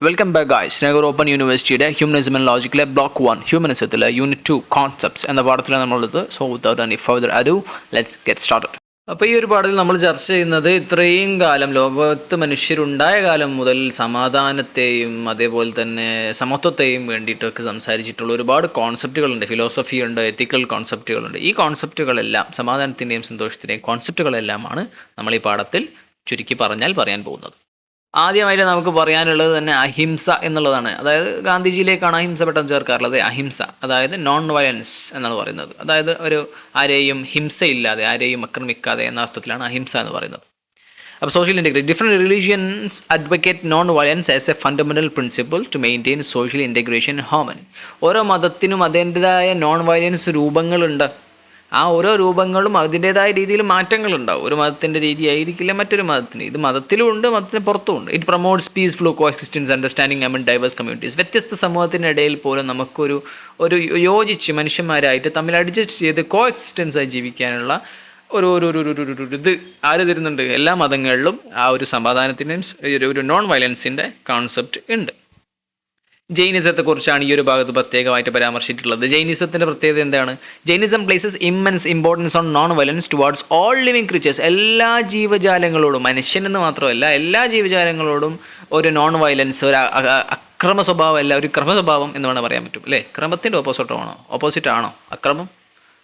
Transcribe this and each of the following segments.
Welcome back guys. Nehru open യൂണിവേഴ്സിറ്റിയുടെ humanism and ലോജിക്കിലെ block 1 ഹ്യൂമനിസത്തിലെ യൂണിറ്റ് 2 കോൺസെപ്റ്റ്സ് എന്ന പാഠത്തിലാണ് നമ്മളുള്ളത്. So without any further ado let's get started. അപ്പോൾ ഈ ഒരു പാഠത്തിൽ നമ്മൾ ചർച്ച ചെയ്യുന്നത് ഇത്രയും കാലം ലോകത്ത് മനുഷ്യരുണ്ടായ കാലം മുതൽ സമാധാനത്തെയും അതേപോലെ തന്നെ സമത്വത്തെയും വേണ്ടിയിട്ടൊക്കെ സംസാരിച്ചിട്ടുള്ള ഒരുപാട് കോൺസെപ്റ്റുകളുണ്ട്. ഫിലോസഫി ഉണ്ട്, എത്തിക്കൽ കോൺസെപ്റ്റുകളുണ്ട്. ഈ കോൺസെപ്റ്റുകളെല്ലാം, സമാധാനത്തിൻ്റെയും സന്തോഷത്തിൻ്റെയും കോൺസെപ്റ്റുകളെല്ലാമാണ് നമ്മൾ ഈ പാഠത്തിൽ ചുരുക്കി പറയാൻ പോകുന്നത്. ആദ്യമായിട്ട് നമുക്ക് പറയാനുള്ളത് തന്നെ അഹിംസ എന്നുള്ളതാണ്. അതായത് ഗാന്ധിജിയിലേക്കാണ് അഹിംസ പെട്ടെന്ന് ചേർക്കാറുള്ളത്. അഹിംസ അതായത് നോൺ വയലൻസ് എന്നാണ് പറയുന്നത്. അതായത് ആരെയും ഹിംസയില്ലാതെ, ആരെയും ആക്രമിക്കാതെ എന്ന അർത്ഥത്തിലാണ് അഹിംസ എന്ന് പറയുന്നത്. അപ്പോൾ social integrity, different religions advocate non violence as a fundamental principle to maintain social integration and harmony. ഓരോ മതത്തിനും അതിൻ്റെതായ നോൺ വയലൻസ് രൂപങ്ങളുണ്ട്. ആ ഓരോ രൂപങ്ങളും അതിൻ്റെതായ രീതിയിൽ മാറ്റങ്ങളുണ്ടാവും. ഒരു മതത്തിൻ്റെ രീതി ആയിരിക്കില്ല മറ്റൊരു മതത്തിന്. ഇത് മതത്തിലും ഉണ്ട്, മതത്തിന് പുറത്തും ഉണ്ട്. It promotes peaceful coexistence, understanding among diverse communities. വ്യത്യസ്ത സമൂഹത്തിനിടയിൽ പോലും നമുക്കൊരു യോജിച്ച് മനുഷ്യന്മാരായിട്ട് തമ്മിൽ അഡ്ജസ്റ്റ് ചെയ്ത് കോ എക്സിസ്റ്റൻസ് ആയി ജീവിക്കാനുള്ള ഇത് ആര് തരുന്നുണ്ട്? എല്ലാ മതങ്ങളിലും ആ ഒരു സമാധാനത്തിൻ്റെയും ഒരു നോൺ വയലൻസിൻ്റെ കോൺസെപ്റ്റ് ഉണ്ട്. ജൈനിസത്തെക്കുറിച്ചാണ് ഈ ഒരു ഭാഗത്ത് പ്രത്യേകമായിട്ട് പരാമർശിച്ചിട്ടുള്ളത്. ജൈനിസത്തിൻ്റെ പ്രത്യേകത എന്താണ്? Jainism places immense importance on non violence towards all living creatures. എല്ലാ ജീവജാലങ്ങളോടും, മനുഷ്യനെന്ന് മാത്രമല്ല എല്ലാ ജീവജാലങ്ങളോടും ഒരു നോൺ വയലൻസ്, ഒരു അക്രമ സ്വഭാവം അല്ല, ഒരു ക്രമ സ്വഭാവം എന്ന് വേണം പറയാൻ പറ്റും അല്ലേ? ക്രമത്തിൻ്റെ ഓപ്പോസിറ്റ് ആണോ അക്രമം?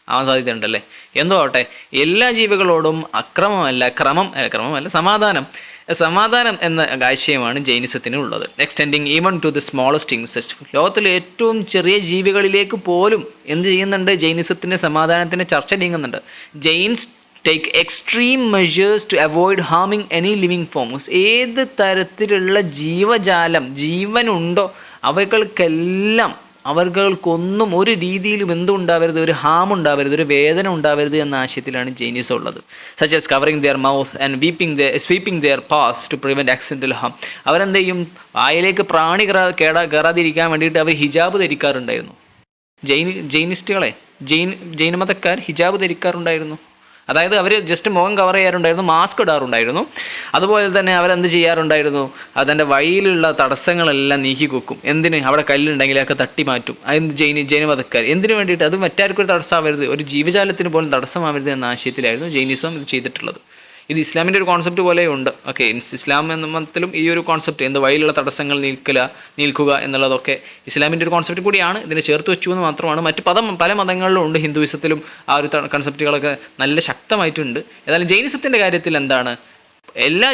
ആവാൻ സാധ്യതയുണ്ടല്ലേ? എന്തോ ആവട്ടെ, എല്ലാ ജീവികളോടും ക്രമമല്ല സമാധാനം എന്ന ആശയമാണ് ജൈനിസത്തിന് ഉള്ളത്. Extending even to the smallest things. ലോകത്തിലെ ഏറ്റവും ചെറിയ ജീവികളിലേക്ക് പോലും എന്ത് ചെയ്യുന്നുണ്ട്? ജൈനിസത്തിൻ്റെ സമാധാനത്തിൻ്റെ ചർച്ച നീങ്ങുന്നുണ്ട്. Jains take extreme measures to avoid ഹാമിങ് എനി ലിവിങ് ഫോംസ്. ഏത് തരത്തിലുള്ള ജീവനുണ്ടോ അവർക്കൊന്നും ഒരു രീതിയിലും എന്തുണ്ടാവരുത്, ഒരു ഹാം ഉണ്ടാവരുത്, ഒരു വേദന ഉണ്ടാവരുത് എന്ന ആശയത്തിലാണ് ജൈനിസം ഉള്ളത്. Such as covering their mouth and sweeping their paths to prevent accidental harm. അവരെന്ത് ചെയ്യും? വായിലേക്ക് പ്രാണി കയറാതിരിക്കാൻ വേണ്ടിയിട്ട് അവർ ഹിജാബ് ധരിക്കാറുണ്ടായിരുന്നു. ജൈനമതക്കാർ ഹിജാബ് ധരിക്കാറുണ്ടായിരുന്നു. അതായത് അവർ ജസ്റ്റ് മുഖം കവർ ചെയ്യാറുണ്ടായിരുന്നു, മാസ്ക് ഇടാറുണ്ടായിരുന്നു. അതുപോലെ തന്നെ അവരെന്ത് ചെയ്യാറുണ്ടായിരുന്നു? അതിൻ്റെ വഴിയിലുള്ള തടസ്സങ്ങളെല്ലാം നീക്കി വെക്കും. എന്തിന്? അവിടെ കല്ലുണ്ടെങ്കിലൊക്കെ തട്ടി മാറ്റും. അതെന്ത് ജൈനമതക്കാർ എന്തിനു വേണ്ടിയിട്ട്? അത് മറ്റാർക്കൊരു തടസ്സമാവരുത്, ഒരു ജീവജാലത്തിന് പോലും തടസ്സമാവരുത് എന്ന ആശയത്തിലായിരുന്നു ജൈനിസം ഇത് ചെയ്തിട്ടുള്ളത്. ഇത് ഇസ്ലാമിൻ്റെ ഒരു കോൺസെപ്റ്റ് പോലെയുണ്ട്. ഓക്കെ, ഇസ്ലാം എന്ന മതത്തിലും ഈ ഒരു കോൺസെപ്റ്റ്, എന്ത് വഴിയിലുള്ള തടസ്സങ്ങൾ നീക്കുക എന്നുള്ളതൊക്കെ ഇസ്ലാമിൻ്റെ ഒരു കോൺസെപ്റ്റ് കൂടിയാണ്. ഇതിനെ ചേർത്ത് വെച്ചു എന്ന് മാത്രമാണ്. മറ്റ് പല മതങ്ങളിലും ഉണ്ട്. ഹിന്ദുയിസത്തിലും ആ ഒരു കൺസെപ്റ്റുകളൊക്കെ നല്ല ശക്തമായിട്ടുണ്ട്. ഏതായാലും ജൈനിസത്തിൻ്റെ കാര്യത്തിൽ എന്താണ്? എല്ലാ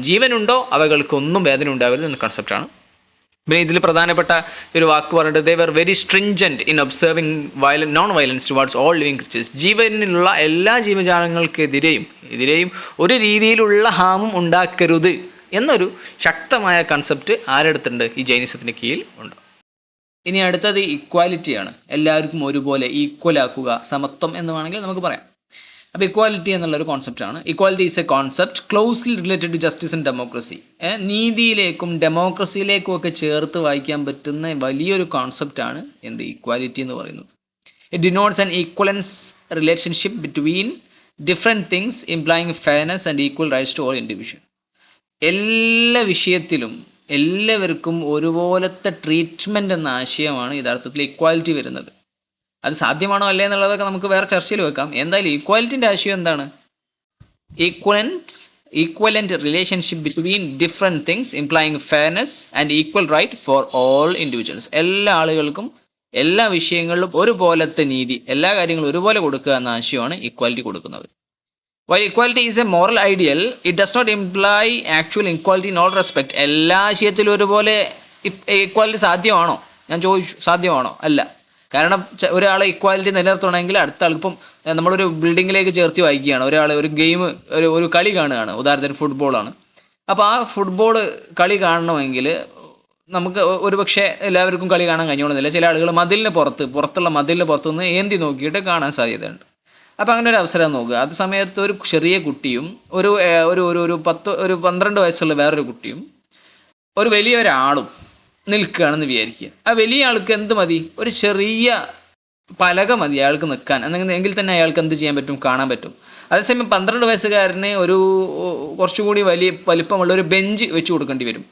ജീവനുണ്ടോ അവകൾക്കൊന്നും വേദന ഉണ്ടാവരുത് എന്ന കൺസെപ്റ്റാണ്. പിന്നെ ഇതിൽ പ്രധാനപ്പെട്ട ഒരു വാക്ക് പറഞ്ഞിട്ട് they were very stringent in observing non violence towards all living creatures. ജീവനുള്ള എല്ലാ ജീവജാലങ്ങൾക്കെതിരെയും ഒരു രീതിയിലുള്ള ഹാമും ഉണ്ടാക്കരുത് എന്നൊരു ശക്തമായ കൺസെപ്റ്റ് ആരെടുത്തുണ്ട്? ഈ ജൈനിസത്തിൻ്റെ കീഴിൽ ഉണ്ട്. ഇനി അടുത്തത് ഇക്വാലിറ്റിയാണ്. എല്ലാവർക്കും ഒരുപോലെ ഈക്വലാക്കുക, സമത്വം എന്ന് വേണമെങ്കിൽ നമുക്ക് പറയാം. അപ്പോൾ ഇക്വാലിറ്റി എന്നുള്ളൊരു കോൺസെപ്റ്റാണ്. Equality is a concept closely related to justice and democracy. നീതിയിലേക്കും ഡെമോക്രസിയിലേക്കും ഒക്കെ ചേർത്ത് വായിക്കാൻ പറ്റുന്ന വലിയൊരു കോൺസെപ്റ്റാണ് ഇക്വാലിറ്റി എന്ന് പറയുന്നത്. It denotes an equivalence relationship between different things implying fairness and equal rights to all individual. എല്ലാ വിഷയത്തിലും എല്ലാവർക്കും ഒരുപോലത്തെ ട്രീറ്റ്മെൻറ്റ് എന്ന ആശയമാണ് യഥാർത്ഥത്തിൽ ഇക്വാലിറ്റി വരുന്നത്. അത് സാധ്യമാണോ അല്ലേ എന്നുള്ളതൊക്കെ നമുക്ക് വേറെ ചർച്ചയിൽ വെക്കാം. എന്തായാലും ഈക്വാലിറ്റിൻ്റെ ആശയം എന്താണ്? Equivalent relationship between different things implying fairness and equal right for all individuals. എല്ലാ ആളുകൾക്കും എല്ലാ വിഷയങ്ങളിലും ഒരുപോലത്തെ നീതി, എല്ലാ കാര്യങ്ങളും ഒരുപോലെ കൊടുക്കുക എന്ന ആശയമാണ് ഈക്വാലിറ്റി കൊടുക്കുന്നത്. While equality is a moral ideal, it does not imply actual equality in all respect. എല്ലാ ആശയത്തിലും ഒരുപോലെ ഈക്വാലിറ്റി സാധ്യമാണോ? ഞാൻ ചോദിച്ചു, സാധ്യമാണോ? അല്ല. കാരണം ഒരാളെ ഇക്വാലിറ്റി നിലനിർത്തണമെങ്കിൽ അടുത്ത ആൾക്കിപ്പം നമ്മളൊരു ബിൽഡിങ്ങിലേക്ക് ചേർത്ത് വായിക്കുകയാണ്. ഒരു ഗെയിം, ഒരു കളി കാണുകയാണ്. ഉദാഹരണത്തിന് ഫുട്ബോളാണ്. അപ്പോൾ ആ ഫുട്ബോൾ കളി കാണണമെങ്കിൽ നമുക്ക് ഒരുപക്ഷെ എല്ലാവർക്കും കളി കാണാൻ കഴിഞ്ഞോളുന്നില്ല. ചില ആളുകൾ പുറത്തുള്ള മതിലിന് പുറത്തുനിന്ന് ഏന്തി നോക്കിയിട്ട് കാണാൻ സാധ്യതയുണ്ട്. അപ്പോൾ അങ്ങനെ ഒരു അവസരം നോക്കുക. അത് സമയത്ത് ഒരു ചെറിയ കുട്ടിയും ഒരു 12 വയസ്സുള്ള വേറൊരു കുട്ടിയും ഒരു വലിയൊരാളും നിൽക്കുകയാണെന്ന് വിചാരിക്കുക. ആ വലിയ ആൾക്ക് എന്ത് മതി? ഒരു ചെറിയ പലക മതി അയാൾക്ക് നിൽക്കാൻ. എങ്കിൽ തന്നെ അയാൾക്ക് എന്ത് ചെയ്യാൻ പറ്റും? കാണാൻ പറ്റും. അതേസമയം 12 വയസ്സുകാരന് കുറച്ചുകൂടി വലിപ്പമുള്ള ഒരു ബെഞ്ച് വെച്ച് കൊടുക്കേണ്ടി വരും.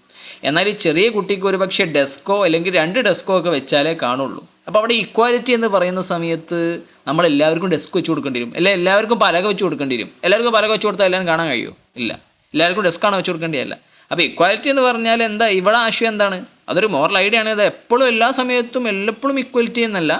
എന്നാൽ ഈ ചെറിയ കുട്ടിക്ക് ഒരു പക്ഷേ ഡെസ്കോ അല്ലെങ്കിൽ 2 ഡെസ്കോ ഒക്കെ വെച്ചാലേ കാണുള്ളൂ. അപ്പോൾ അവിടെ ഇക്വാലിറ്റി എന്ന് പറയുന്ന സമയത്ത് നമ്മൾ എല്ലാവർക്കും ഡെസ്ക് വെച്ച് കൊടുക്കേണ്ടി വരും, അല്ലെ എല്ലാവർക്കും പലക വെച്ച് കൊടുക്കേണ്ടി വരും. എല്ലാവർക്കും പലക വെച്ച് കൊടുത്താൽ എല്ലാവരും കാണാൻ കഴിയുമോ? ഇല്ല. എല്ലാവർക്കും ഡെസ്ക്കാണ് വെച്ച് കൊടുക്കേണ്ടിയല്ല. അപ്പോൾ ഇക്വാലിറ്റി എന്ന് പറഞ്ഞാൽ എന്താ, ഇവിടെ ആശയം എന്താണ്, അതൊരു മോറൽ ഐഡിയ ആണ്. അത് എപ്പോഴും എല്ലാ സമയത്തും എല്ലപ്പോഴും ഇക്വാലിറ്റി എന്നല്ല,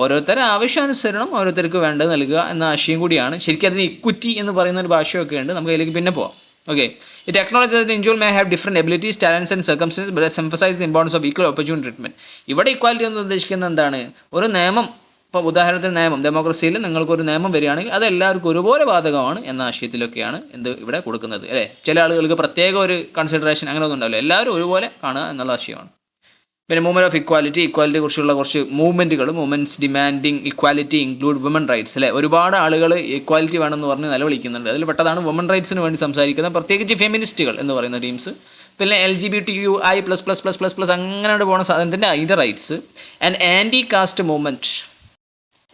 ഓരോരുത്തരുടെ ആവശ്യാനുസരണം ഓരോരുത്തർക്ക് വേണ്ടത് നൽകുക എന്ന ആശയം കൂടിയാണ്. ശരിക്കും അതിന് ഇക്വിറ്റി എന്ന് പറയുന്ന ഒരു ഭാഷയൊക്കെ ഉണ്ട്, നമുക്ക് അതിലേക്ക് പിന്നെ പോവാം. Okay. It acknowledges that individual may have different abilities, talents and circumstances, but has emphasized the importance of equal opportunity treatment. ഇവിടെ ഇക്വാലിറ്റി എന്ന് ഉദ്ദേശിക്കുന്നത് എന്താണ്, ഒരു നിയമം, ഇപ്പോൾ ഉദാഹരണത്തിന് നിയമം, ഡെമോക്രസിയിൽ നിങ്ങൾക്കൊരു നിയമം വരികയാണെങ്കിൽ അത് എല്ലാവർക്കും ഒരുപോലെ ബാധകമാണ് എന്ന ആശയത്തിലൊക്കെയാണ് എന്ത് ഇവിടെ കൊടുക്കുന്നത്, അല്ലേ. ചില ആളുകൾക്ക് പ്രത്യേക ഒരു കൺസിഡറേഷൻ അങ്ങനെ ഒന്നും ഉണ്ടാവില്ല, എല്ലാവരും ഒരുപോലെ കാണുക എന്നുള്ള ആശയമാണ്. പിന്നെ മൂവ്മെൻറ്റ് ഓഫ് ഇക്വാലിറ്റിയെ കുറിച്ചുള്ള കുറച്ച് movements demanding equality include woman rights, അല്ലേ. ഒരുപാട് ആളുകൾ ഇക്വാലിറ്റി വേണമെന്ന് പറഞ്ഞ് നിലവിളിക്കുന്നുണ്ട്. അതിൽ പെട്ടതാണ് വുമൻ റൈറ്റ്സിന് വേണ്ടി സംസാരിക്കുന്ന പ്രത്യേകിച്ച് ഫെമിനിസ്റ്റുകൾ എന്ന് പറയുന്ന ടീംസ്. പിന്നെ LGBTQI+++++ അങ്ങനെയാണ് പോകുന്ന സാധനത്തിൻ്റെ അതിൻ്റെ rights. And anti caste movement,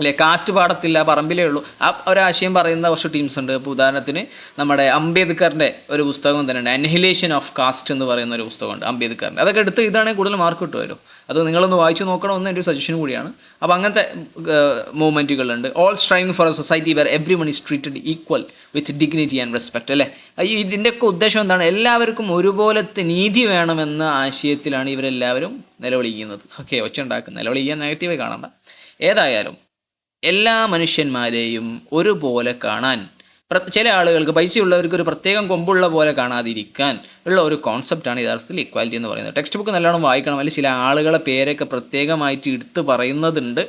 അല്ലേ. കാസ്റ്റ് പാടത്തില്ല, പറമ്പിലേ ഉള്ളൂ, ആ ഒരാശയം പറയുന്ന കുറച്ച് ടീംസ് ഉണ്ട്. ഇപ്പോൾ ഉദാഹരണത്തിന് നമ്മുടെ അംബേദ്കറിൻ്റെ ഒരു പുസ്തകം തന്നെയുണ്ട്, അനഹിലേഷൻ ഓഫ് കാസ്റ്റ് എന്ന് പറയുന്ന ഒരു പുസ്തകമുണ്ട് അംബേദ്കറിൻ്റെ. അതൊക്കെ എടുത്ത് ഇതാണെങ്കിൽ കൂടുതൽ മാർക്ക് കിട്ടുമല്ലോ, അത് നിങ്ങളൊന്ന് വായിച്ചു നോക്കണമെന്ന് എൻ്റെ ഒരു സജഷൻ കൂടിയാണ്. അപ്പോൾ അങ്ങനത്തെ മൂവ്മെൻറ്റുകളുണ്ട്. All striving for a society where everyone is treated equal with dignity and respect, അല്ലേ. ഇതിൻ്റെയൊക്കെ ഉദ്ദേശം എന്താണ്, എല്ലാവർക്കും ഒരുപോലത്തെ നീതി വേണമെന്ന ആശയത്തിലാണ് ഇവരെല്ലാവരും നിലവിളിക്കുന്നത്. ഓക്കെ, ഒച്ചുണ്ടാക്കുന്നത്, നിലവിളിക്കാൻ നെഗറ്റീവായി കാണണ്ട. ഏതായാലും എല്ലാ മനുഷ്യന്മാരെയും ഒരുപോലെ കാണാൻ, ചില ആളുകൾക്ക് പൈസയുള്ളവർക്ക് ഒരു പ്രത്യേകം കൊമ്പുള്ള പോലെ കാണാതിരിക്കാൻ ഉള്ള ഒരു കോൺസെപ്റ്റാണ് യഥാർത്ഥത്തിൽ ഇക്വാലിറ്റി എന്ന് പറയുന്നത്. ടെക്സ്റ്റ് ബുക്ക് നല്ലോണം വായിക്കണം, അല്ലെങ്കിൽ ചില ആളുകളെ പേരൊക്കെ പ്രത്യേകമായിട്ട് എടുത്ത് പറയുന്നതുണ്ട്,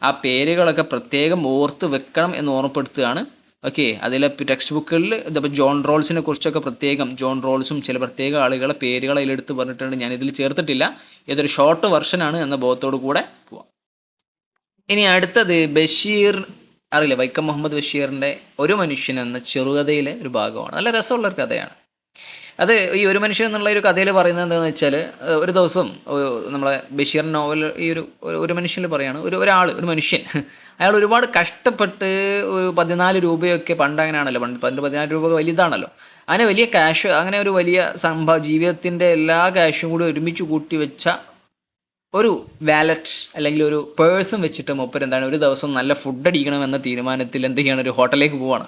ആ പേരുകളൊക്കെ പ്രത്യേകം ഓർത്ത് വെക്കണം എന്ന് ഓർമ്മപ്പെടുത്തുകയാണ്. ഓക്കെ, അതിലെ ടെക്സ്റ്റ് ബുക്കുകളിൽ ഇതിപ്പോൾ ജോൺ റോൾസിനെ കുറിച്ചൊക്കെ പ്രത്യേകം, ജോൺ റോൾസും ചില പ്രത്യേക ആളുകളെ പേരുകൾ അതിലെടുത്ത് പറഞ്ഞിട്ടുണ്ട്, ഞാനിതിൽ ചേർത്തിട്ടില്ല, ഇതൊരു ഷോർട്ട് വെർഷനാണ് എന്ന ബോധത്തോടു കൂടെ പോവാം. ഇനി അടുത്തത് ബഷീർ, അറിയില്ല, വൈക്കം മുഹമ്മദ് ബഷീറിൻ്റെ ഒരു മനുഷ്യൻ എന്ന ചെറുകഥയിലെ ഒരു ഭാഗമാണ്. നല്ല രസമുള്ളൊരു കഥയാണ് അത്. ഈ ഒരു മനുഷ്യൻ എന്നുള്ള ഒരു കഥയിൽ പറയുന്നത് എന്താണെന്ന് വെച്ചാൽ, ഒരു ദിവസം നമ്മളെ ബഷീർ നോവൽ ഈ ഒരു മനുഷ്യനിൽ പറയാണ്, ഒരു മനുഷ്യൻ, അയാൾ ഒരുപാട് കഷ്ടപ്പെട്ട് ഒരു 14 രൂപയൊക്കെ പണ്ട് അങ്ങനെയാണല്ലോ, പണ്ട് 14 രൂപ വലുതാണല്ലോ, അങ്ങനെ വലിയ ക്യാഷ്, അങ്ങനെ ഒരു വലിയ ജീവിതത്തിൻ്റെ എല്ലാ ക്യാഷും കൂടി ഒരുമിച്ച് കൂട്ടി വെച്ച ഒരു വാലറ്റ് അല്ലെങ്കിൽ ഒരു പേഴ്സും വെച്ചിട്ട് മൂപ്പർ എന്താണ്, ഒരു ദിവസം നല്ല ഫുഡ് അടിക്കണമെന്ന തീരുമാനത്തിൽ എന്ത് ചെയ്യണം, ഒരു ഹോട്ടലിലേക്ക് പോവാണ്.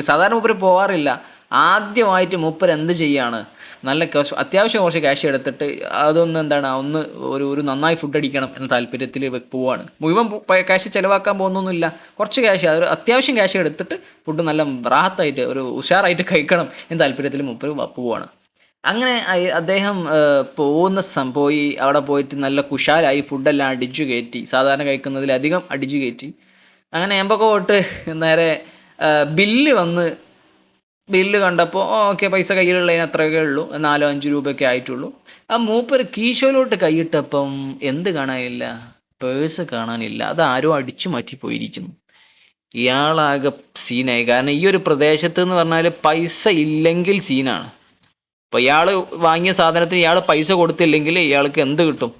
സാധാരണ മൂപ്പർ പോവാറില്ല. ആദ്യമായിട്ട് മൂപ്പർ എന്ത് ചെയ്യാണ്, നല്ല അത്യാവശ്യം കുറച്ച് ക്യാഷ് എടുത്തിട്ട് അതൊന്ന് എന്താണ്, ഒരു നന്നായി ഫുഡ് അടിക്കണം എന്ന താല്പര്യത്തിൽ പോവാണ്. മുഴുവൻ ക്യാഷ് ചിലവാക്കാൻ പോകുന്നൊന്നുമില്ല, കുറച്ച് ക്യാഷ്, അതൊരു അത്യാവശ്യം ക്യാഷ് എടുത്തിട്ട് ഫുഡ് നല്ല റാഹത്തായിട്ട് ഒരു ഉഷാറായിട്ട് കഴിക്കണം എന്ന താല്പര്യത്തിൽ മൂപ്പർ പോവാണ്. അങ്ങനെ അദ്ദേഹം പോയി അവിടെ പോയിട്ട് നല്ല കുശാലായി ഫുഡെല്ലാം അടിച്ചു കയറ്റി, സാധാരണ കഴിക്കുന്നതിലധികം അടിച്ചു കയറ്റി. അങ്ങനെ എമ്പൊക്കെ പോയിട്ട് നേരെ ബില്ല് കണ്ടപ്പോൾ ഓക്കെ, പൈസ കയ്യിലുള്ളതിന് അത്രയൊക്കെ ഉള്ളൂ, 4-5 രൂപയൊക്കെ ആയിട്ടുള്ളൂ. ആ മൂപ്പർ കീശോയിലോട്ട് കൈയിട്ടപ്പം എന്ത് കാണാനില്ല, പേഴ്സ് കാണാനില്ല, അത് ആരോ അടിച്ചു മാറ്റിപ്പോയിരിക്കുന്നു. ഇയാളാകെ സീനായി. കാരണം ഈ ഒരു പ്രദേശത്ത് എന്ന് പറഞ്ഞാൽ പൈസ ഇല്ലെങ്കിൽ സീനാണ്. അപ്പോൾ ഇയാൾ വാങ്ങിയ സാധനത്തിന് ഇയാൾ പൈസ കൊടുത്തില്ലെങ്കിൽ ഇയാൾക്ക് എന്ത് കിട്ടും?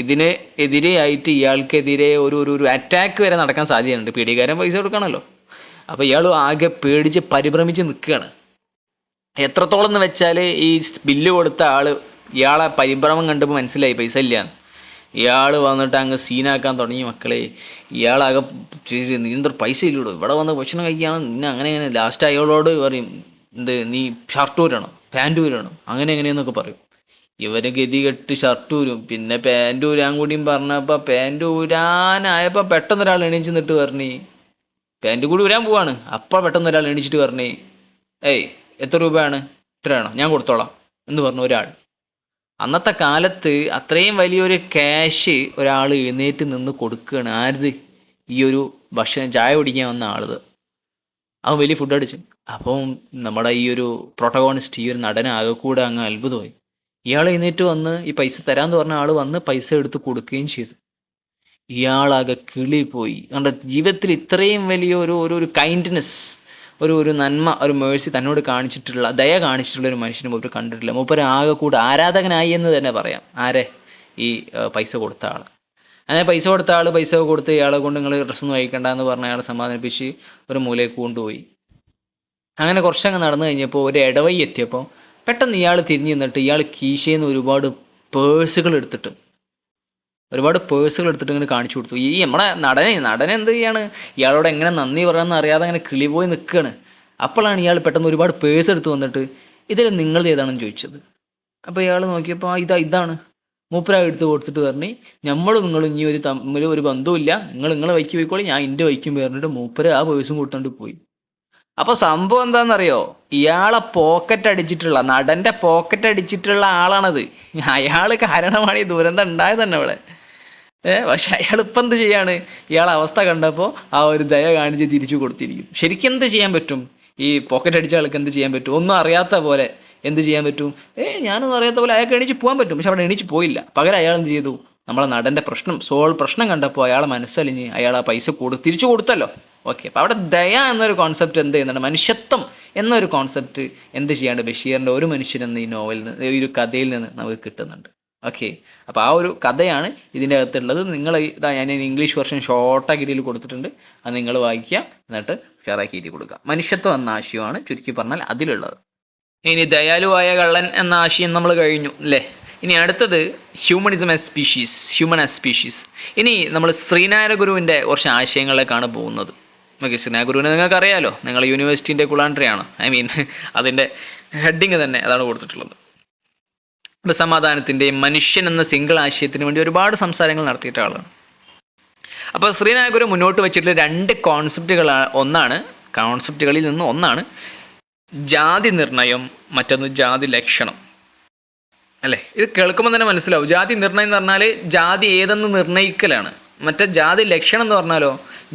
ഇതിന് എതിരെയായിട്ട് ഇയാൾക്കെതിരെ ഒരു അറ്റാക്ക് വരെ നടക്കാൻ സാധ്യതയുണ്ട്. പീഡികാരൻ പൈസ കൊടുക്കണമല്ലോ. അപ്പോൾ ഇയാൾ ആകെ പേടിച്ച് പരിഭ്രമിച്ച് നിൽക്കുകയാണ്. എത്രത്തോളം എന്ന് വെച്ചാൽ ഈ ബില്ല് കൊടുത്ത ആൾ ഇയാളെ പരിഭ്രമം കണ്ടപ്പോൾ മനസ്സിലായി പൈസ ഇല്ലയെന്ന്. ഇയാൾ വന്നിട്ട് അങ്ങ് സീനാക്കാൻ തുടങ്ങി. മക്കളെ, ഇയാളാകെ നീന്തൊരു പൈസ ഇല്ലൂടോ, ഇവിടെ വന്ന് ഭക്ഷണം കഴിക്കുകയാണ്, നിന്നെ അങ്ങനെ ലാസ്റ്റ് അയാളോട് പറയും, നീ ഷർട്ട് ഊരണം, പാൻറ് ഊരണം, അങ്ങനെ എങ്ങനെയെന്നൊക്കെ പറയും. ഇവര് ഗതികെട്ട് ഷർട്ട് ഊരും. പിന്നെ പാൻറ് ഊരാൻ കൂടിയും പറഞ്ഞപ്പോൾ പാൻറ് ഊരാനായപ്പോൾ പെട്ടെന്ന് ഒരാൾ എണീച്ച് നിന്നിട്ട് പറഞ്ഞ്, പാൻറ് കൂടി ഊരാൻ പോവാണ്. അപ്പോൾ പെട്ടെന്ന് ഒരാൾ എണീച്ചിട്ട് പറഞ്ഞ്, ഏയ് എത്ര രൂപയാണ്? ഇത്രയാണോ? ഞാൻ കൊടുത്തോളാം എന്ന് പറഞ്ഞു ഒരാൾ. അന്നത്തെ കാലത്ത് അത്രയും വലിയൊരു ക്യാഷ് ഒരാൾ എഴുന്നേറ്റ് നിന്ന് കൊടുക്കുകയാണ്. ആരത്? ഈ ഒരു ചായ കുടിക്കാൻ വന്ന ആളത്. അവൻ വലിയ ഫുഡ് അടിച്ചു. അപ്പം നമ്മുടെ ഈ ഒരു പ്രൊട്ടഗോണിസ്റ്റ്, ഈ ഒരു നടനാകെ കൂടെ അങ്ങ് അത്ഭുതമായി. ഇയാൾ എഴുന്നേറ്റ് വന്ന് ഈ പൈസ തരാമെന്ന് പറഞ്ഞ ആൾ വന്ന് പൈസ എടുത്ത് കൊടുക്കുകയും ചെയ്തു. ഇയാളാകെ കിളിപ്പോയി. നമ്മുടെ ജീവിതത്തിൽ ഇത്രയും വലിയ ഒരു കൈൻഡ്നെസ്, ഒരു നന്മ, ഒരു മേഴ്സി തന്നോട് കാണിച്ചിട്ടുള്ള, ദയ കാണിച്ചിട്ടുള്ള ഒരു മനുഷ്യനെ മൂപ്പർ കണ്ടിട്ടില്ല. മൂപ്പർ ആകെ കൂടെ ആരാധകനായി എന്ന് തന്നെ പറയാം. ആരെ? ഈ പൈസ കൊടുത്ത ആൾ. അങ്ങനെ പൈസ കൊടുത്ത ആൾ പൈസ കൊടുത്ത് ഇയാളെ കൊണ്ട് നിങ്ങൾ ഡ്രസ്സൊന്നും കഴിക്കണ്ട എന്ന് പറഞ്ഞ അയാളെ സമാധാനിപ്പിച്ച് ഒരു മൂലയ്ക്ക് കൊണ്ടുപോയി. അങ്ങനെ കുറച്ചങ്ങ് നടന്നു കഴിഞ്ഞപ്പോൾ ഒരു ഇടവഴി എത്തിയപ്പോൾ പെട്ടെന്ന് ഇയാൾ തിരിഞ്ഞു നിന്നിട്ട് ഇയാൾ കീശയിൽ നിന്ന് ഒരുപാട് പേഴ്സുകൾ എടുത്തിട്ട് ഇങ്ങനെ കാണിച്ചു കൊടുത്തു. ഈ നമ്മുടെ നടനെ എന്ത് ചെയ്യാണ്, ഇയാളോട് എങ്ങനെ നന്ദി പറയാമെന്ന് അറിയാതെ അങ്ങനെ കിളി പോയി നിൽക്കുകയാണ്. അപ്പോഴാണ് ഇയാൾ പെട്ടെന്ന് ഒരുപാട് പേഴ്സ് എടുത്ത് വന്നിട്ട് ഇതിൽ നിങ്ങളത് ഏതാണെന്ന് ചോദിച്ചത്. അപ്പോൾ ഇയാൾ നോക്കിയപ്പോൾ ഇതാണ്. മൂപ്പര എടുത്ത് കൊടുത്തിട്ട് പറഞ്ഞു, നിങ്ങൾ ഇനി ഒരു തമ്മിൽ ഒരു ബന്ധവുമില്ല, നിങ്ങളെ വൈക്ക് പോയിക്കോളി, ഞാൻ എൻ്റെ വൈക്കും പറഞ്ഞിട്ട് മൂപ്പര് ആ പേഴ്സും കൊടുത്തോണ്ട് പോയി. അപ്പോൾ സംഭവം എന്താണെന്നറിയോ, ഇയാളെ നടൻ്റെ പോക്കറ്റ് അടിച്ചിട്ടുള്ള ആളാണത്. അയാൾ കാരണമാണ് ഈ ദുരന്തം ഉണ്ടായത് തന്നെ ഇവിടെ. പക്ഷെ അയാൾ ഇപ്പം എന്ത് ചെയ്യാണ്, ഇയാളെ അവസ്ഥ കണ്ടപ്പോൾ ആ ഒരു ദയ കാണിച്ച് തിരിച്ചു കൊടുത്തിരിക്കും. ശരിക്കും എന്ത് ചെയ്യാൻ പറ്റും, ഈ പോക്കറ്റ് അടിച്ച ആൾക്ക് എന്ത് ചെയ്യാൻ പറ്റും? ഒന്നും അറിയാത്ത പോലെ എന്ത് ചെയ്യാൻ പറ്റും? ഞാനൊന്നും അറിയാത്ത പോലെ അയാൾക്ക് എണീച്ച് പോകാൻ പറ്റും. പക്ഷെ അവിടെ എണീച്ച് പോയില്ല. പകരം അയാൾ എന്ത് ചെയ്തു, നമ്മളെ നടൻ്റെ പ്രശ്നം കണ്ടപ്പോൾ അയാളെ മനസ്സലിഞ്ഞ് അയാൾ ആ പൈസ തിരിച്ചു കൊടുത്തല്ലോ. ഓക്കെ, അപ്പോൾ അവിടെ ദയ എന്നൊരു കോൺസെപ്റ്റ് എന്ത് ചെയ്യുന്നുണ്ട്, മനുഷ്യത്വം എന്നൊരു കോൺസെപ്റ്റ് എന്ത് ചെയ്യാണ്ട് ബഷീറിൻ്റെ ഒരു മനുഷ്യനെന്ന ഈ നോവലിൽ നിന്ന്, ഈ ഒരു കഥയിൽ നിന്ന് നമുക്ക് കിട്ടുന്നുണ്ട്. ഓക്കെ, അപ്പോൾ ആ ഒരു കഥയാണ് ഇതിൻ്റെ അകത്തുള്ളത്. ഞാൻ ഇംഗ്ലീഷ് വെർഷൻ ഷോർട്ടാക്കിയിൽ കൊടുത്തിട്ടുണ്ട്, അത് നിങ്ങൾ വായിക്കുക, എന്നിട്ട് ഷെയറാക്കി എഴുതി കൊടുക്കുക. മനുഷ്യത്വം എന്ന ആശയമാണ് ചുരുക്കി പറഞ്ഞാൽ അതിലുള്ളത്. ഇനി ദയാലുവായ കള്ളൻ എന്ന ആശയം നമ്മൾ കഴിഞ്ഞു അല്ലേ. ഇനി അടുത്തത് ഹ്യൂമൻ ആസ് സ്പീഷീസ്. ഇനി നമ്മൾ ശ്രീനാരായണ ഗുരുവിൻ്റെ കുറച്ച് ആശയങ്ങളിലേക്കാണ് പോകുന്നത്. ഓക്കെ, ശ്രീനാരായണ ഗുരുവിനെ നിങ്ങൾക്ക് അറിയാലോ, നിങ്ങൾ യൂണിവേഴ്സിറ്റീൻ്റെ കുളാൻഡ്രയാണ്. അതിൻ്റെ ഹെഡിങ് തന്നെ അതാണ് കൊടുത്തിട്ടുള്ളത്. സമാധാനത്തിൻ്റെയും മനുഷ്യൻ എന്ന സിംഗിൾ ആശയത്തിന് വേണ്ടി ഒരുപാട് സംസാരങ്ങൾ നടത്തിയിട്ട ആളാണ്. അപ്പോൾ ശ്രീനാരായണ ഗുരു മുന്നോട്ട് വെച്ചിട്ടുള്ള 2 കോൺസെപ്റ്റുകളിൽ നിന്ന് ഒന്നാണ് ജാതി നിർണയം, മറ്റൊന്ന് ജാതി ലക്ഷണം അല്ലേ. ഇത് കേൾക്കുമ്പോൾ തന്നെ മനസ്സിലാവും. ജാതി നിർണയം എന്ന് പറഞ്ഞാൽ ജാതി ഏതെന്ന് നിർണയിക്കലാണ്. മറ്റേ ജാതി ലക്ഷണം എന്ന് പറഞ്ഞാലോ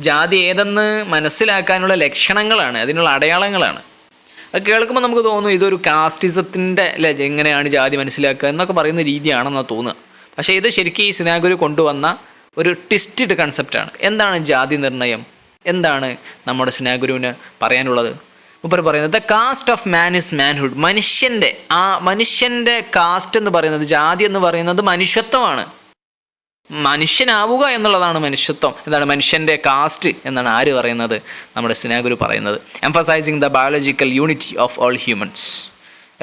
ജാതി ഏതെന്ന് മനസ്സിലാക്കാനുള്ള ലക്ഷണങ്ങളാണ്, അതിനുള്ള അടയാളങ്ങളാണ്. അത് കേൾക്കുമ്പോൾ നമുക്ക് തോന്നും ഇതൊരു കാസ്റ്റിസത്തിൻ്റെ അല്ലെ, എങ്ങനെയാണ് ജാതി മനസ്സിലാക്കുക എന്നൊക്കെ പറയുന്ന രീതിയാണെന്നാണ് തോന്നുക. പക്ഷേ ഇത് ശരിക്കും ഈ ശ്രീനാരായണ ഗുരു കൊണ്ടുവന്ന ഒരു ട്വിസ്റ്റഡ് കൺസെപ്റ്റാണ്. എന്താണ് ജാതി നിർണയം, എന്താണ് നമ്മുടെ ശ്രീനാരായണ ഗുരുവിന് പറയാനുള്ളത്? മൂപ്പർ പറയുന്നത് the caste of man is manhood. മനുഷ്യൻ്റെ കാസ്റ്റ് എന്ന് പറയുന്നത്, ജാതി എന്ന് പറയുന്നത് മനുഷ്യത്വമാണ്. മനുഷ്യനാവുക എന്നുള്ളതാണ് മനുഷ്യത്വം. എന്താണ് മനുഷ്യൻ്റെ കാസ്റ്റ് എന്നാണ് ആര് പറയുന്നത്? നമ്മുടെ ശ്രീനാരായണ ഗുരു പറയുന്നത്. Emphasising the biological unity of all humans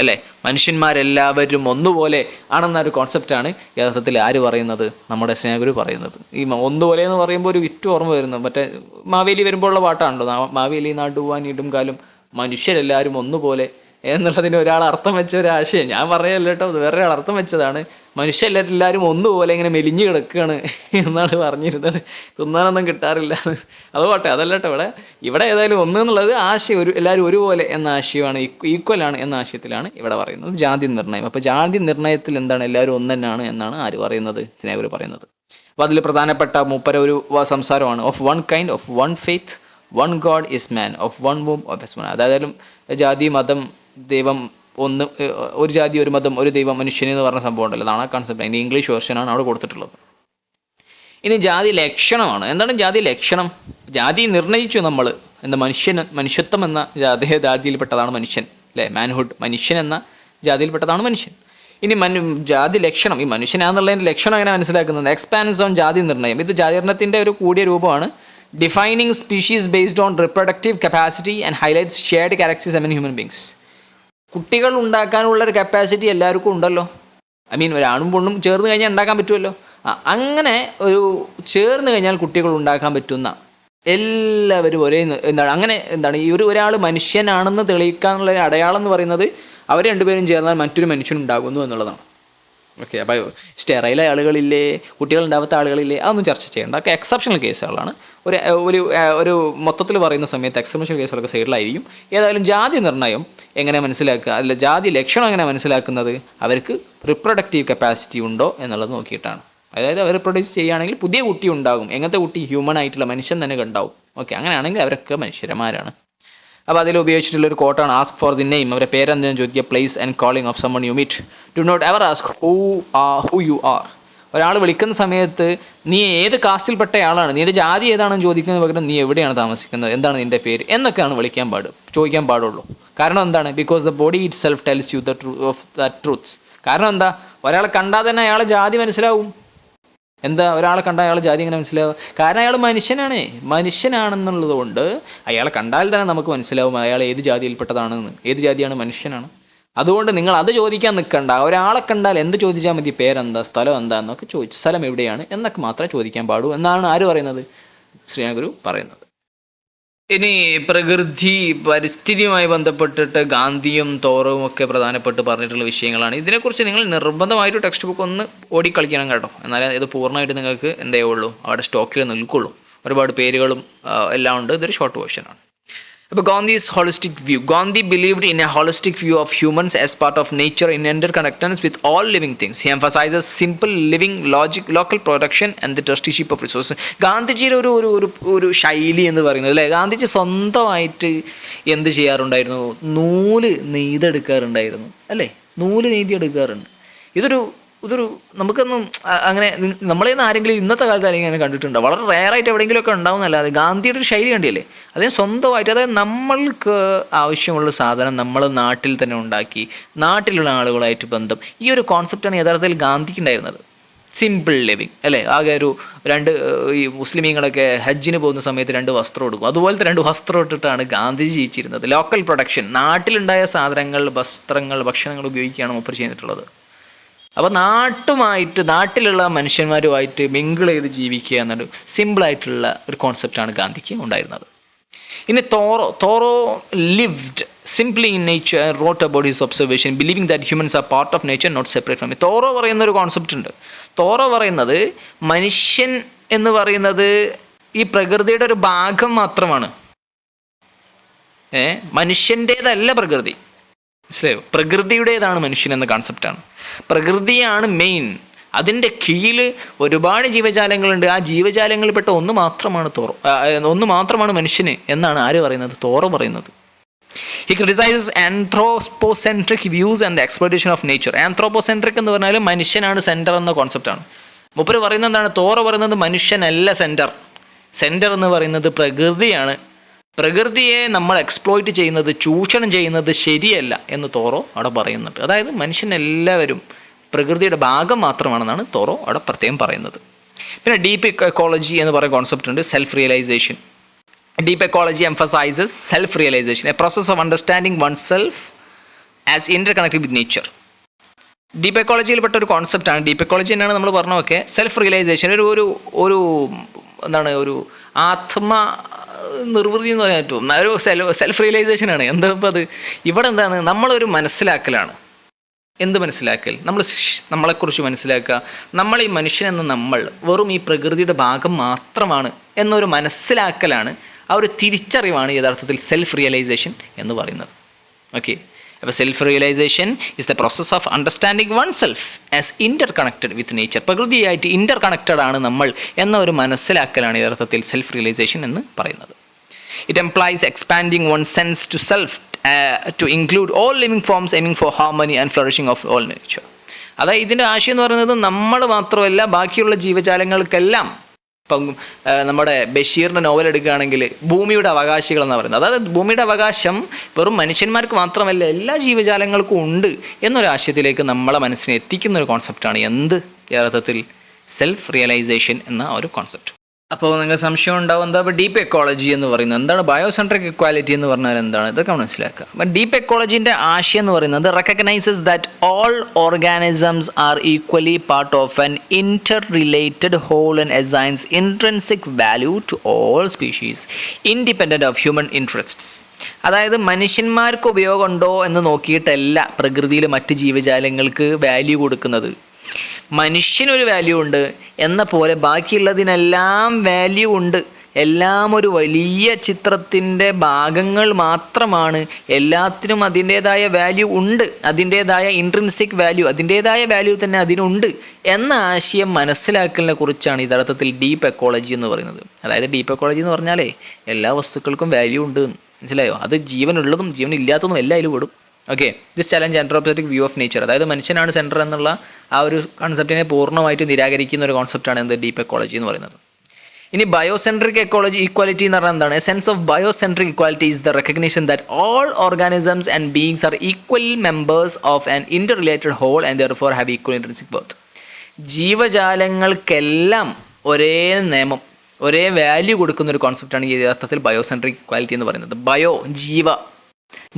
അല്ലേ. മനുഷ്യന്മാരെല്ലാവരും ഒന്നുപോലെ ആണെന്നൊരു കോൺസെപ്റ്റാണ് യഥാർത്ഥത്തിൽ ആര് പറയുന്നത്? നമ്മുടെ ശ്രീനാരായണ ഗുരു പറയുന്നത്. ഈ ഒന്നുപോലെ എന്ന് പറയുമ്പോൾ ഒരു വിറ്റ് ഓർമ്മ വരുന്നു, മറ്റേ മാവേലി വരുമ്പോഴുള്ള പാട്ടാണല്ലോ, മാവേലി നാടുവാൻ ഇടും കാലം മനുഷ്യരെല്ലാവരും ഒന്നുപോലെ എന്നുള്ളതിന് ഒരാൾ അർത്ഥം വെച്ച ഒരു ആശയം ഞാൻ പറയല്ല കേട്ടോ, അത് വേറെ ഒരാൾ അർത്ഥം വെച്ചതാണ്. മനുഷ്യരെല്ലാവരും ഒന്നുപോലെ ഇങ്ങനെ മെലിഞ്ഞു കിടക്കുകയാണ് എന്നാണ് പറഞ്ഞിരുന്നത്. തിന്നാനൊന്നും കിട്ടാറില്ല. അതുപോട്ടെ, അതല്ല കേട്ടോ. ഇവിടെ ഏതായാലും ഒന്ന് എന്നുള്ളത് ആശയം, എല്ലാവരും ഒരുപോലെ എന്ന ആശയമാണ്, ഈക്വലാണ് എന്ന ആശയത്തിലാണ് ഇവിടെ പറയുന്നത് ജാതി നിർണയം. അപ്പോൾ ജാതി നിർണയത്തിൽ എന്താണ്, എല്ലാവരും ഒന്ന് തന്നെയാണ് എന്നാണ് ആര് പറയുന്നത്? സ്നേഹർ പറയുന്നത്. അപ്പോൾ അതിൽ പ്രധാനപ്പെട്ട മൂപ്പര ഒരു സംസാരമാണ് of one kind, of one faith, one God is man, of one womb of is man. അതായത് ജാതി, മതം, ദൈവം ഒന്ന്, ഒരു ജാതി ഒരു മതം ഒരു ദൈവം മനുഷ്യൻ എന്ന് പറഞ്ഞ സംഭവം ഉണ്ടല്ലോ, അതാണ് ആ കൺസെപ്റ്റ്. അതിൻ്റെ ഇംഗ്ലീഷ് വേർഷനാണ് അവിടെ കൊടുത്തിട്ടുള്ളത്. ഇനി ജാതി ലക്ഷണമാണ്. എന്താണ് ജാതി ലക്ഷണം? ജാതി നിർണയിച്ചു നമ്മൾ, എന്താ മനുഷ്യത്വം എന്ന ജാതിയിൽപ്പെട്ടതാണ് മനുഷ്യൻ അല്ലേ, മാൻഹുഡ്, മനുഷ്യൻ എന്ന ജാതിയിൽപ്പെട്ടതാണ് മനുഷ്യൻ. ഇനി ജാതി ലക്ഷണം, ഈ മനുഷ്യനാന്നുള്ളതിൻ്റെ ലക്ഷണം എങ്ങനെ മനസ്സിലാക്കുന്നത്? എക്സ്പാൻസ് ഓൺ ജാതി നിർണയം. ഇത് ജാതി നിർണയത്തിൻ്റെ ഒരു കൂടിയ രൂപമാണ്. Defining species based on reproductive capacity and highlights shared characters among human beings. കുട്ടികൾ ഉണ്ടാക്കാനുള്ള ഒരു കപ്പാസിറ്റി എല്ലാവർക്കും ഉണ്ടല്ലോ. ഒരാണും പെണ്ണും ചേർന്ന് കഴിഞ്ഞാൽ ഉണ്ടാക്കാൻ പറ്റുമല്ലോ. അങ്ങനെ ഒരു ചേർന്ന് കഴിഞ്ഞാൽ കുട്ടികൾ ഉണ്ടാക്കാൻ പറ്റുന്ന എല്ലാവരും ഒരേ എന്താണ് ഈ ഒരാൾ മനുഷ്യനാണെന്ന് തെളിയിക്കാനുള്ള അടയാളം എന്ന് പറയുന്നത് അവർ രണ്ടുപേരും ചേർന്നാൽ മറ്റൊരു മനുഷ്യനുണ്ടാകുന്നു എന്നുള്ളതാണ്. ഓക്കെ, അപ്പോൾ സ്റ്റെറൈലായ ആളുകളില്ലേ, കുട്ടികൾ ഉണ്ടാവാത്ത ആളുകളില്ലേ, അതൊന്നും ചർച്ച ചെയ്യേണ്ട. ഒക്കെ എക്സെപ്ഷണൽ കേസുകളാണ്. ഒരു മൊത്തത്തിൽ പറയുന്ന സമയത്ത് എക്സെപ്ഷണൽ കേസുകളൊക്കെ സൈഡിലായിരിക്കും. ഏതായാലും ജാതി നിർണയം എങ്ങനെ മനസ്സിലാക്കുക, അല്ല ജാതി ലക്ഷണം എങ്ങനെ മനസ്സിലാക്കുന്നത്? അവർക്ക് റിപ്രൊഡക്റ്റീവ് കപ്പാസിറ്റി ഉണ്ടോ എന്നുള്ളത് നോക്കിയിട്ടാണ്. അതായത് അവർ പ്രൊഡ്യൂസ് ചെയ്യുകയാണെങ്കിൽ പുതിയ കുട്ടി ഉണ്ടാകും. എങ്ങനത്തെ കുട്ടി? ഹ്യൂമൻ ആയിട്ടുള്ള മനുഷ്യൻ തന്നെ ഉണ്ടാവും. ഓക്കെ, അങ്ങനെയാണെങ്കിൽ അവരൊക്കെ മനുഷ്യന്മാരാണ്. അപ്പോൾ അതിൽ ഉപയോഗിച്ചിട്ടുള്ളൊരു കോട്ടാണ് ആസ്ക് ഫോർ ദി നെയിം. അവരുടെ പേരെന്തെന്ന് ചോദിക്കുക. Place and calling of summon you meet. Do not ever ask who you are. ഒരാൾ വിളിക്കുന്ന സമയത്ത് നീ ഏത് കാസ്റ്റിൽപ്പെട്ട ആളാണ്, നിൻ്റെ ജാതി ഏതാണെന്ന് ചോദിക്കുന്നതിന് പകരം നീ എവിടെയാണ് താമസിക്കുന്നത്, എന്താണ് നിൻ്റെ പേര് എന്നൊക്കെയാണ് ചോദിക്കാൻ പാടുള്ളൂ. കാരണം എന്താണ്? Because the body it self tells you the truths. കാരണം എന്താ? ഒരാളെ കണ്ടാൽ തന്നെ അയാളെ ജാതി മനസ്സിലാവും. എന്താ ഒരാളെ കണ്ടാൽ അയാളെ ജാതി എങ്ങനെ മനസ്സിലാവും? കാരണം അയാൾ മനുഷ്യനാണെന്നുള്ളത് കൊണ്ട് അയാളെ കണ്ടാൽ തന്നെ നമുക്ക് മനസ്സിലാവും അയാൾ ഏത് ജാതിയിൽപ്പെട്ടതാണെന്ന്. ഏത് ജാതിയാണ്? മനുഷ്യനാണ്. അതുകൊണ്ട് നിങ്ങൾ അത് ചോദിക്കാൻ നിൽക്കണ്ട. ഒരാളെ കണ്ടാൽ എന്ത് ചോദിച്ചാൽ മതി? പേരെന്താ, സ്ഥലം എന്താ എന്നൊക്കെ ചോദിച്ചു, സ്ഥലം എവിടെയാണ് എന്നൊക്കെ മാത്രമേ ചോദിക്കാൻ പാടൂ എന്നാണ് ആര് പറയുന്നത്? ശ്രീനാഗുരു പറയുന്നത്. ഇനി പ്രകൃതി പരിസ്ഥിതിയുമായി ബന്ധപ്പെട്ടിട്ട് ഗാന്ധിയും തോറവും ഒക്കെ പ്രധാനപ്പെട്ട് പറഞ്ഞിട്ടുള്ള വിഷയങ്ങളാണ്. ഇതിനെക്കുറിച്ച് നിങ്ങൾ നിർബന്ധമായിട്ട് ടെക്സ്റ്റ് ബുക്ക് ഒന്ന് ഓടിക്കളിക്കണം കേട്ടോ. എന്നാലേ ഇത് പൂർണ്ണമായിട്ട് നിങ്ങൾക്ക് എന്തേ ഉള്ളൂ, അവിടെ സ്റ്റോക്കിൽ നിൽക്കുള്ളൂ. ഒരുപാട് പേരുകളും എല്ലാം ഉണ്ട്. ഇതൊരു ഷോർട്ട് വേർഷനാണ്. അപ്പോൾ ഗാന്ധി's holistic view. Gandhi believed in a holistic view of humans as part of nature in interconnectedness with all living things. He emphasizes simple living logic, local production and the trusteeship of resources. ഗാന്ധിജിയുടെ ഒരു ശൈലി എന്ന് പറയുന്നത് അല്ലേ, ഗാന്ധിജി സ്വന്തമായിട്ട് എന്ത് ചെയ്യാറുണ്ടായിരുന്നു? നൂല് നെയ്തെടുക്കാറുണ്ടായിരുന്നു അല്ലേ, നൂല് നെയ്തെടുക്കാറുണ്ട്. ഇതൊരു നമുക്കൊന്നും അങ്ങനെ നമ്മളേന്ന് ആരെങ്കിലും ഇന്നത്തെ കാലത്ത് ആരെങ്കിലും അങ്ങനെ കണ്ടിട്ടുണ്ടോ? വളരെ റെയറായിട്ട് എവിടെയെങ്കിലുമൊക്കെ ഉണ്ടാവുന്നല്ലാതെ ഗാന്ധിയുടെ ഒരു ശൈലി കണ്ടില്ലേ, അതിന് സ്വന്തമായിട്ട്, അതായത് നമ്മൾക്ക് ആവശ്യമുള്ള സാധനം നമ്മൾ നാട്ടിൽ തന്നെ ഉണ്ടാക്കി നാട്ടിലുള്ള ആളുകളായിട്ട് ബന്ധം, ഈ ഒരു കോൺസെപ്റ്റാണ് യഥാർത്ഥത്തിൽ ഗാന്ധിക്ക് ഉണ്ടായിരുന്നത്. സിമ്പിൾ ലിവിങ് അല്ലേ. ആകെ ഈ മുസ്ലിമീങ്ങളൊക്കെ ഹജ്ജിന് പോകുന്ന സമയത്ത് 2 വസ്ത്രം എടുക്കും, അതുപോലത്തെ 2 വസ്ത്രം ഇട്ടിട്ടാണ് ഗാന്ധിജി ജീവിച്ചിരുന്നത്. ലോക്കൽ പ്രൊഡക്ഷൻ, നാട്ടിലുണ്ടായ സാധനങ്ങൾ, വസ്ത്രങ്ങൾ, ഭക്ഷണങ്ങൾ ഉപയോഗിക്കുകയാണ് മൂപ്പർ ചെയ്തിട്ടുള്ളത്. അപ്പോൾ നാട്ടിലുള്ള മനുഷ്യന്മാരുമായിട്ട് മിങ്കിൾ ചെയ്ത് ജീവിക്കുക എന്നൊരു സിമ്പിളായിട്ടുള്ള ഒരു കോൺസെപ്റ്റാണ് ഗാന്ധിക്ക് ഉണ്ടായിരുന്നത്. ഇനി Thoreau lived simply in nature and wrote about his observation believing that humans are part of nature not separate from it. Thoreau പറയുന്ന ഒരു കോൺസെപ്റ്റ് ഉണ്ട്. തോറോ പറയുന്നത് മനുഷ്യൻ എന്ന് പറയുന്നത് ഈ പ്രകൃതിയുടെ ഒരു ഭാഗം മാത്രമാണ്. മനുഷ്യൻ്റേതല്ല പ്രകൃതി, മനസ്സിലായോ? പ്രകൃതിയുടേതാണ് മനുഷ്യൻ എന്ന കോൺസെപ്റ്റാണ്. പ്രകൃതിയാണ് മെയിൻ. അതിൻ്റെ കീഴിൽ ഒരുപാട് ജീവജാലങ്ങളുണ്ട്. ആ ജീവജാലങ്ങളിൽപ്പെട്ട ഒന്ന് മാത്രമാണ് മനുഷ്യന് എന്നാണ് ആര് പറയുന്നത്? തോറോ പറയുന്നത്. He criticizes anthropocentric views and the exploitation of nature. Anthropocentric എന്ന് പറഞ്ഞാൽ മനുഷ്യനാണ് സെൻറ്റർ എന്ന കോൺസെപ്റ്റാണ്. മൂപ്പര് പറയുന്നത് എന്താണ്? തോറോ പറയുന്നത് മനുഷ്യനല്ല സെൻറ്റർ എന്ന് പറയുന്നത് പ്രകൃതിയാണ്. പ്രകൃതിയെ നമ്മൾ എക്സ്പ്ലോയിറ്റ് ചെയ്യുന്നത്, ചൂഷണം ചെയ്യുന്നത് ശരിയല്ല എന്ന് തോറോ അവിടെ പറയുന്നുണ്ട്. അതായത് മനുഷ്യനെല്ലാവരും പ്രകൃതിയുടെ ഭാഗം മാത്രമാണെന്നാണ് തോറോ അവിടെ പ്രത്യേകം പറയുന്നത്. പിന്നെ ഡീപ്പ് എക്കോളജി എന്ന് പറയുന്ന കോൺസെപ്റ്റ് ഉണ്ട്, self realisation. Deep ecology emphasises self realisation, a process of understanding oneself as interconnected with nature. Deep എക്കോളജിയിൽപ്പെട്ട ഒരു കോൺസെപ്റ്റാണ്. ഡീപ്പ് എക്കോളജി തന്നെയാണ് നമ്മൾ പറഞ്ഞതൊക്കെ. സെൽഫ് റിയലൈസേഷൻ ഒരു എന്താണ്, ഒരു ആത്മ നിർവൃതി എന്ന് പറയാൻ പറ്റും, ഒരു സെൽഫ് റിയലൈസേഷനാണ്. എന്താ ഇപ്പം അത്? ഇവിടെ എന്താണ്, നമ്മളൊരു മനസ്സിലാക്കലാണ്. എന്ത് മനസ്സിലാക്കൽ? നമ്മളെക്കുറിച്ച് മനസ്സിലാക്കുക. നമ്മൾ ഈ മനുഷ്യനെന്ന നമ്മൾ വെറും ഈ പ്രകൃതിയുടെ ഭാഗം മാത്രമാണ് എന്നൊരു മനസ്സിലാക്കലാണ്, ആ ഒരു തിരിച്ചറിവാണ് യഥാർത്ഥത്തിൽ സെൽഫ് റിയലൈസേഷൻ എന്ന് പറയുന്നത്. ഓക്കെ, അപ്പോൾ self realisation is the process of understanding oneself as interconnected with nature. പ്രകൃതിയായിട്ട് ഇൻ്റർകണക്റ്റഡ് ആണ് നമ്മൾ എന്ന ഒരു മനസ്സിലാക്കലാണ് യഥാർത്ഥത്തിൽ സെൽഫ് റിയലൈസേഷൻ എന്ന് പറയുന്നത്. It implies expanding one's sense to self to include all living forms, aiming for harmony and flourishing of all nature. അതായത് ഇതിൻ്റെ ആശയം എന്ന് പറയുന്നത് നമ്മൾ മാത്രമല്ല ബാക്കിയുള്ള ജീവജാലങ്ങൾക്കെല്ലാം. ഇപ്പം നമ്മുടെ ബഷീറിൻ്റെ നോവൽ എടുക്കുകയാണെങ്കിൽ ഭൂമിയുടെ അവകാശികൾ എന്നാണ് പറയുന്നത്. അതായത് ഭൂമിയുടെ അവകാശം വെറും മനുഷ്യന്മാർക്ക് മാത്രമല്ല എല്ലാ ജീവജാലങ്ങൾക്കും ഉണ്ട് എന്നൊരാശയത്തിലേക്ക് നമ്മളെ മനസ്സിനെ എത്തിക്കുന്ന ഒരു കോൺസെപ്റ്റാണ് എന്ത് യഥാർത്ഥത്തിൽ സെൽഫ് റിയലൈസേഷൻ എന്ന ഒരു കോൺസെപ്റ്റ്. അപ്പോൾ നിങ്ങൾക്ക് സംശയം ഉണ്ടാവും, എന്താ ഇപ്പോൾ ഡീപ്പ് എക്കോളജി എന്ന് പറയുന്നത് എന്താണ്, ബയോസെൻട്രിക് ഇക്വാലിറ്റി എന്ന് പറഞ്ഞാൽ എന്താണ്, ഇതൊക്കെ മനസ്സിലാക്കുക. അപ്പം ഡീപ്പ് എക്കോളജിൻ്റെ ആശയം എന്ന് പറയുന്നത് recognises that all organisms are equally part of an interrelated whole and assigns intrinsic value to all species independent of human interests. അതായത് മനുഷ്യന്മാർക്ക് ഉപയോഗമുണ്ടോ എന്ന് നോക്കിയിട്ടല്ല പ്രകൃതിയിലെ മറ്റ് ജീവജാലങ്ങൾക്ക് വാല്യൂ കൊടുക്കുന്നത്. മനുഷ്യനൊരു വാല്യൂ ഉണ്ട് എന്ന പോലെ ബാക്കിയുള്ളതിനെല്ലാം വാല്യൂ ഉണ്ട്. എല്ലാം ഒരു വലിയ ചിത്രത്തിൻ്റെ ഭാഗങ്ങൾ മാത്രമാണ്. എല്ലാത്തിനും അതിൻ്റേതായ വാല്യൂ ഉണ്ട്, അതിൻ്റേതായ ഇൻട്രിൻസിക് വാല്യൂ, അതിൻ്റേതായ വാല്യൂ തന്നെ അതിനുണ്ട് എന്ന ആശയം മനസ്സിലാക്കലിനെ കുറിച്ചാണ് യഥാർത്ഥത്തിൽ ഡീപ്പ് എക്കോളജി എന്ന് പറയുന്നത്. അതായത് ഡീപ്പ് എക്കോളജി എന്ന് പറഞ്ഞാലേ എല്ലാ വസ്തുക്കൾക്കും വാല്യൂ ഉണ്ട്, മനസ്സിലായോ? അത് ജീവനുള്ളതും ജീവനില്ലാത്തതും എല്ലാം അതിൽ പെടും. Okay, this challenge anthropocentric view of nature. അതായത് മനുഷ്യനാണ് സെൻറ്റർ എന്നുള്ള ആ ഒരു കോൺസെപ്റ്റിനെ പൂർണ്ണമായിട്ട് നിരാകരിക്കുന്ന ഒരു കോൺസെപ്റ്റാണ് എന്ത് ഡീപ്പ് എക്കോളജി എന്ന് പറയുന്നത്. ഇനി ബയോസെൻട്രിക് എക്കോളജി ഈക്വാലിറ്റി എന്ന് പറഞ്ഞാൽ എന്താണ്? Sense of biocentric equality is the recognition that all organisms and beings are equal members of an interrelated whole and therefore have equal intrinsic worth. ജീവജാലങ്ങൾക്കെല്ലാം ഒരേ നിയമം, ഒരേ വാല്യൂ കൊടുക്കുന്ന ഒരു കോൺസെപ്റ്റാണ് യഥാർത്ഥത്തിൽ ബയോസെൻട്രിക് ഇക്വാലിറ്റി എന്ന് പറയുന്നത്. ബയോ ജീവ,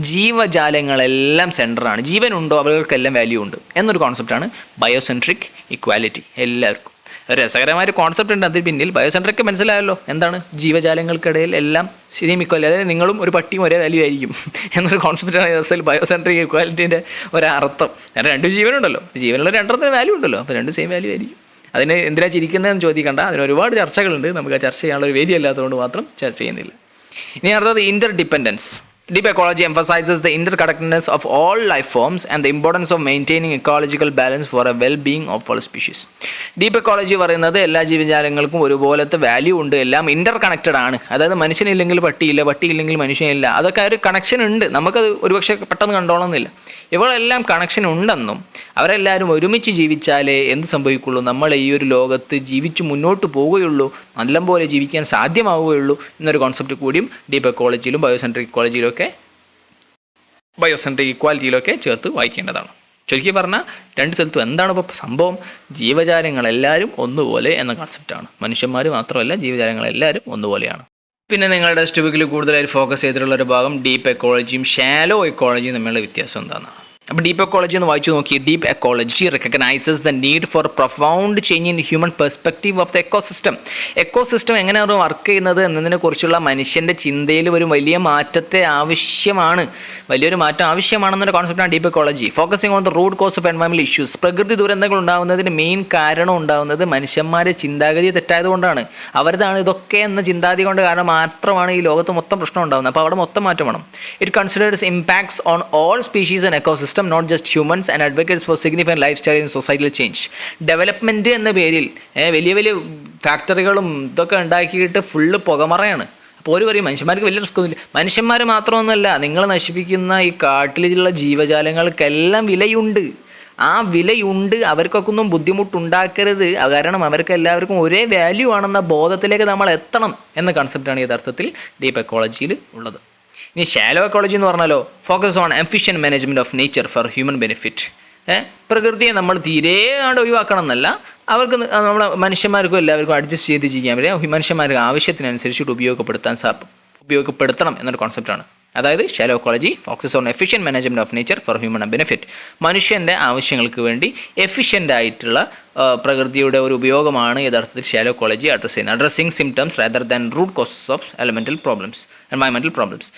ജീവജാലങ്ങളെല്ലാം സെൻറ്ററാണ്, ജീവനുണ്ടോ അവർക്കെല്ലാം വാല്യൂ ഉണ്ട് എന്നൊരു കോൺസെപ്റ്റാണ് ബയോസെൻട്രിക് ഇക്വാലിറ്റി. എല്ലാവർക്കും ഒരു രസകരമായ ഒരു കോൺസെപ്റ്റ് ഉണ്ട് അതിന് പിന്നിൽ. ബയോസെൻട്രിക് മനസ്സിലായല്ലോ എന്താണ്, ജീവജാലങ്ങൾക്കിടയിൽ എല്ലാം സെയിം ഇക്വാലിറ്റി, അതായത് നിങ്ങളും ഒരു പട്ടിയും ഒരേ വാല്യൂ ആയിരിക്കും എന്നൊരു കോൺസെപ്റ്റാണ് യഥാർത്ഥത്തിൽ ബയോസെൻട്രിക് ഇക്വാലിറ്റീൻ്റെ ഒരർത്ഥം. കാരണം രണ്ട് ജീവനുണ്ടല്ലോ, ജീവനുള്ള രണ്ടെണ്ണത്തിന് വാല്യൂ ഉണ്ടല്ലോ, അപ്പോൾ രണ്ട് സെയിം വാല്യൂ ആയിരിക്കും. അതിന് എന്തിനാ ചിരിക്കുന്നതെന്ന് ചോദിക്കണ്ട, അതിന് ഒരുപാട് ചർച്ചകളുണ്ട്, നമുക്ക് ആ ചർച്ച ചെയ്യാനുള്ള ഒരു വേദി അല്ലാത്തതുകൊണ്ട് മാത്രം ചർച്ച ചെയ്യുന്നില്ല. ഇനി അടുത്തത് Inter dependence. Deep ecology emphasizes the interconnectedness of all life forms and the importance of maintaining ecological balance for a well-being of all species. Deep ecology പറയുന്നത് എല്ലാ ജീവജാലങ്ങൾക്കും ഒരുപോലത്തെ വാല്യൂ ഉണ്ട്, എല്ലാം ഇന്റർ കണക്റ്റഡ് ആണ്. അതായത് മനുഷ്യനില്ലെങ്കിൽ പട്ടിയില്ല, പട്ടിയില്ലെങ്കിൽ മനുഷ്യനില്ല, അതൊക്കെ ഒരു കണക്ഷൻ ഉണ്ട്. നമുക്കത് ഒരുപക്ഷെ പെട്ടെന്ന് കണ്ടോളന്നില്ല. ഇവളെല്ലാം കണക്ഷൻ ഉണ്ടെന്നും അവരെല്ലാവരും ഒരുമിച്ച് ജീവിച്ചാലേ എന്ത് സംഭവിക്കുള്ളൂ, നമ്മൾ ഈ ഒരു ലോകത്ത് ജീവിച്ചു മുന്നോട്ട് പോവുകയുള്ളൂ, നല്ലപോലെ ജീവിക്കാൻ സാധ്യമാവുകയുള്ളൂ എന്നൊരു കോൺസെപ്റ്റ് കൂടിയും ഡീപ്പ് എക്കോളജിയിലും ബയോസെൻട്രിക് ഇക്വാലിറ്റിയിലൊക്കെ ചേർത്ത് വായിക്കേണ്ടതാണ്. ചുരുക്കി പറഞ്ഞാൽ രണ്ട് സ്ഥലത്തും എന്താണ് ഇപ്പോൾ സംഭവം, ജീവജാലങ്ങളെല്ലാവരും ഒന്നുപോലെ എന്ന കോൺസെപ്റ്റാണ്. മനുഷ്യന്മാർ മാത്രമല്ല, ജീവജാലങ്ങളെല്ലാവരും ഒന്നുപോലെയാണ്. പിന്നെ നിങ്ങളുടെ ടെക്സ്റ്റ് ബുക്കിൽ കൂടുതലായി ഫോക്കസ് ചെയ്തിട്ടുള്ള ഒരു ഭാഗം ഡീപ്പ് എക്കോളജിയും ഷാലോ എക്കോളജിയും തമ്മിലുള്ള വ്യത്യാസം എന്താണെന്നാണ്. അപ്പോൾ ഡീപ്പ് എക്കോളജി എന്ന് വായിച്ചു നോക്കി. Deep ecology recognises the need for profound change in human perspective of the ecosystem. Ecosystem എങ്ങനെയാണ് വർക്ക് ചെയ്യുന്നത് എന്നതിനെ കുറിച്ചുള്ള മനുഷ്യൻ്റെ ചിന്തയിൽ ഒരു വലിയ മാറ്റത്തെ വലിയൊരു മാറ്റം ആവശ്യമാണെന്നൊരു കോൺസെപ്റ്റാണ് deep ecology. Focusing on the root cause of എൻവയോൺമെന്റൽ ഇഷ്യൂസ്. പ്രകൃതി ദുരന്തങ്ങൾ ഉണ്ടാകുന്നതിന് മെയിൻ കാരണം ഉണ്ടാകുന്നത് മനുഷ്യന്മാരെ ചിന്താഗതി തെറ്റായതുകൊണ്ടാണ്. അവരതാണ് ഇതൊക്കെ എന്ന ചിന്താഗതി കൊണ്ട് കാരണം മാത്രമാണ് ഈ ലോകത്ത് മൊത്തം പ്രശ്നം ഉണ്ടാകുന്നത്. അപ്പോൾ അവിടെ മൊത്തം മാറ്റം വേണം. It considers impacts on all species and ecosystem, not just humans, and advocates for significant lifestyle and societal change. Development എന്ന പേരിൽ വലിയ വലിയ ഫാക്ടറികളും ഇതൊക്കെ ഉണ്ടാക്കിയിട്ട് ഫുള്ള് പുകമറയാണ്. അപ്പോൾ ഒരു പറയും മനുഷ്യന്മാർക്ക് വലിയ റിസ്ക് ഒന്നുമില്ല. മനുഷ്യന്മാർ മാത്രമൊന്നുമല്ല, നിങ്ങൾ നശിപ്പിക്കുന്ന ഈ കാട്ടിലുള്ള ജീവജാലങ്ങൾക്കെല്ലാം വിലയുണ്ട്. ആ വിലയുണ്ട്, അവർക്കൊക്കെ ഒന്നും ബുദ്ധിമുട്ടുണ്ടാക്കരുത്, കാരണം അവർക്ക് എല്ലാവർക്കും ഒരേ വാല്യൂ ആണെന്ന ബോധത്തിലേക്ക് നമ്മൾ എത്തണം എന്ന കൺസെപ്റ്റാണ് യഥാർത്ഥത്തിൽ ഡീപ്പ് എക്കോളജിയിൽ ഉള്ളത്. ഇനി ഷാലോ എക്കോളജി എന്ന് പറഞ്ഞാലോ, focus on efficient management of nature for human benefit. പ്രകൃതിയെ നമ്മൾ തീരെ ഒഴിവാക്കണം എന്നല്ല, അവർക്ക് നമ്മളെ മനുഷ്യന്മാർക്കും എല്ലാവർക്കും അഡ്ജസ്റ്റ് ചെയ്ത് ചെയ്യാൻ പറ്റും, മനുഷ്യന്മാർക്ക് ആവശ്യത്തിനനുസരിച്ചിട്ട് ഉപയോഗപ്പെടുത്തണം എന്നൊരു കോൺസെപ്റ്റാണ്. അതായത് shallow ecology focus on efficient management of nature for human benefit. മനുഷ്യൻ്റെ ആവശ്യങ്ങൾക്ക് വേണ്ടി എഫിഷ്യൻ്റ് ആയിട്ടുള്ള പ്രകൃതിയുടെ ഒരു ഉപയോഗമാണ് യഥാർത്ഥത്തിൽ ഷാലോ എക്കോളജി അഡ്രസ് ചെയ്യുന്നത്. Addressing symptoms rather than root causes of environmental problems.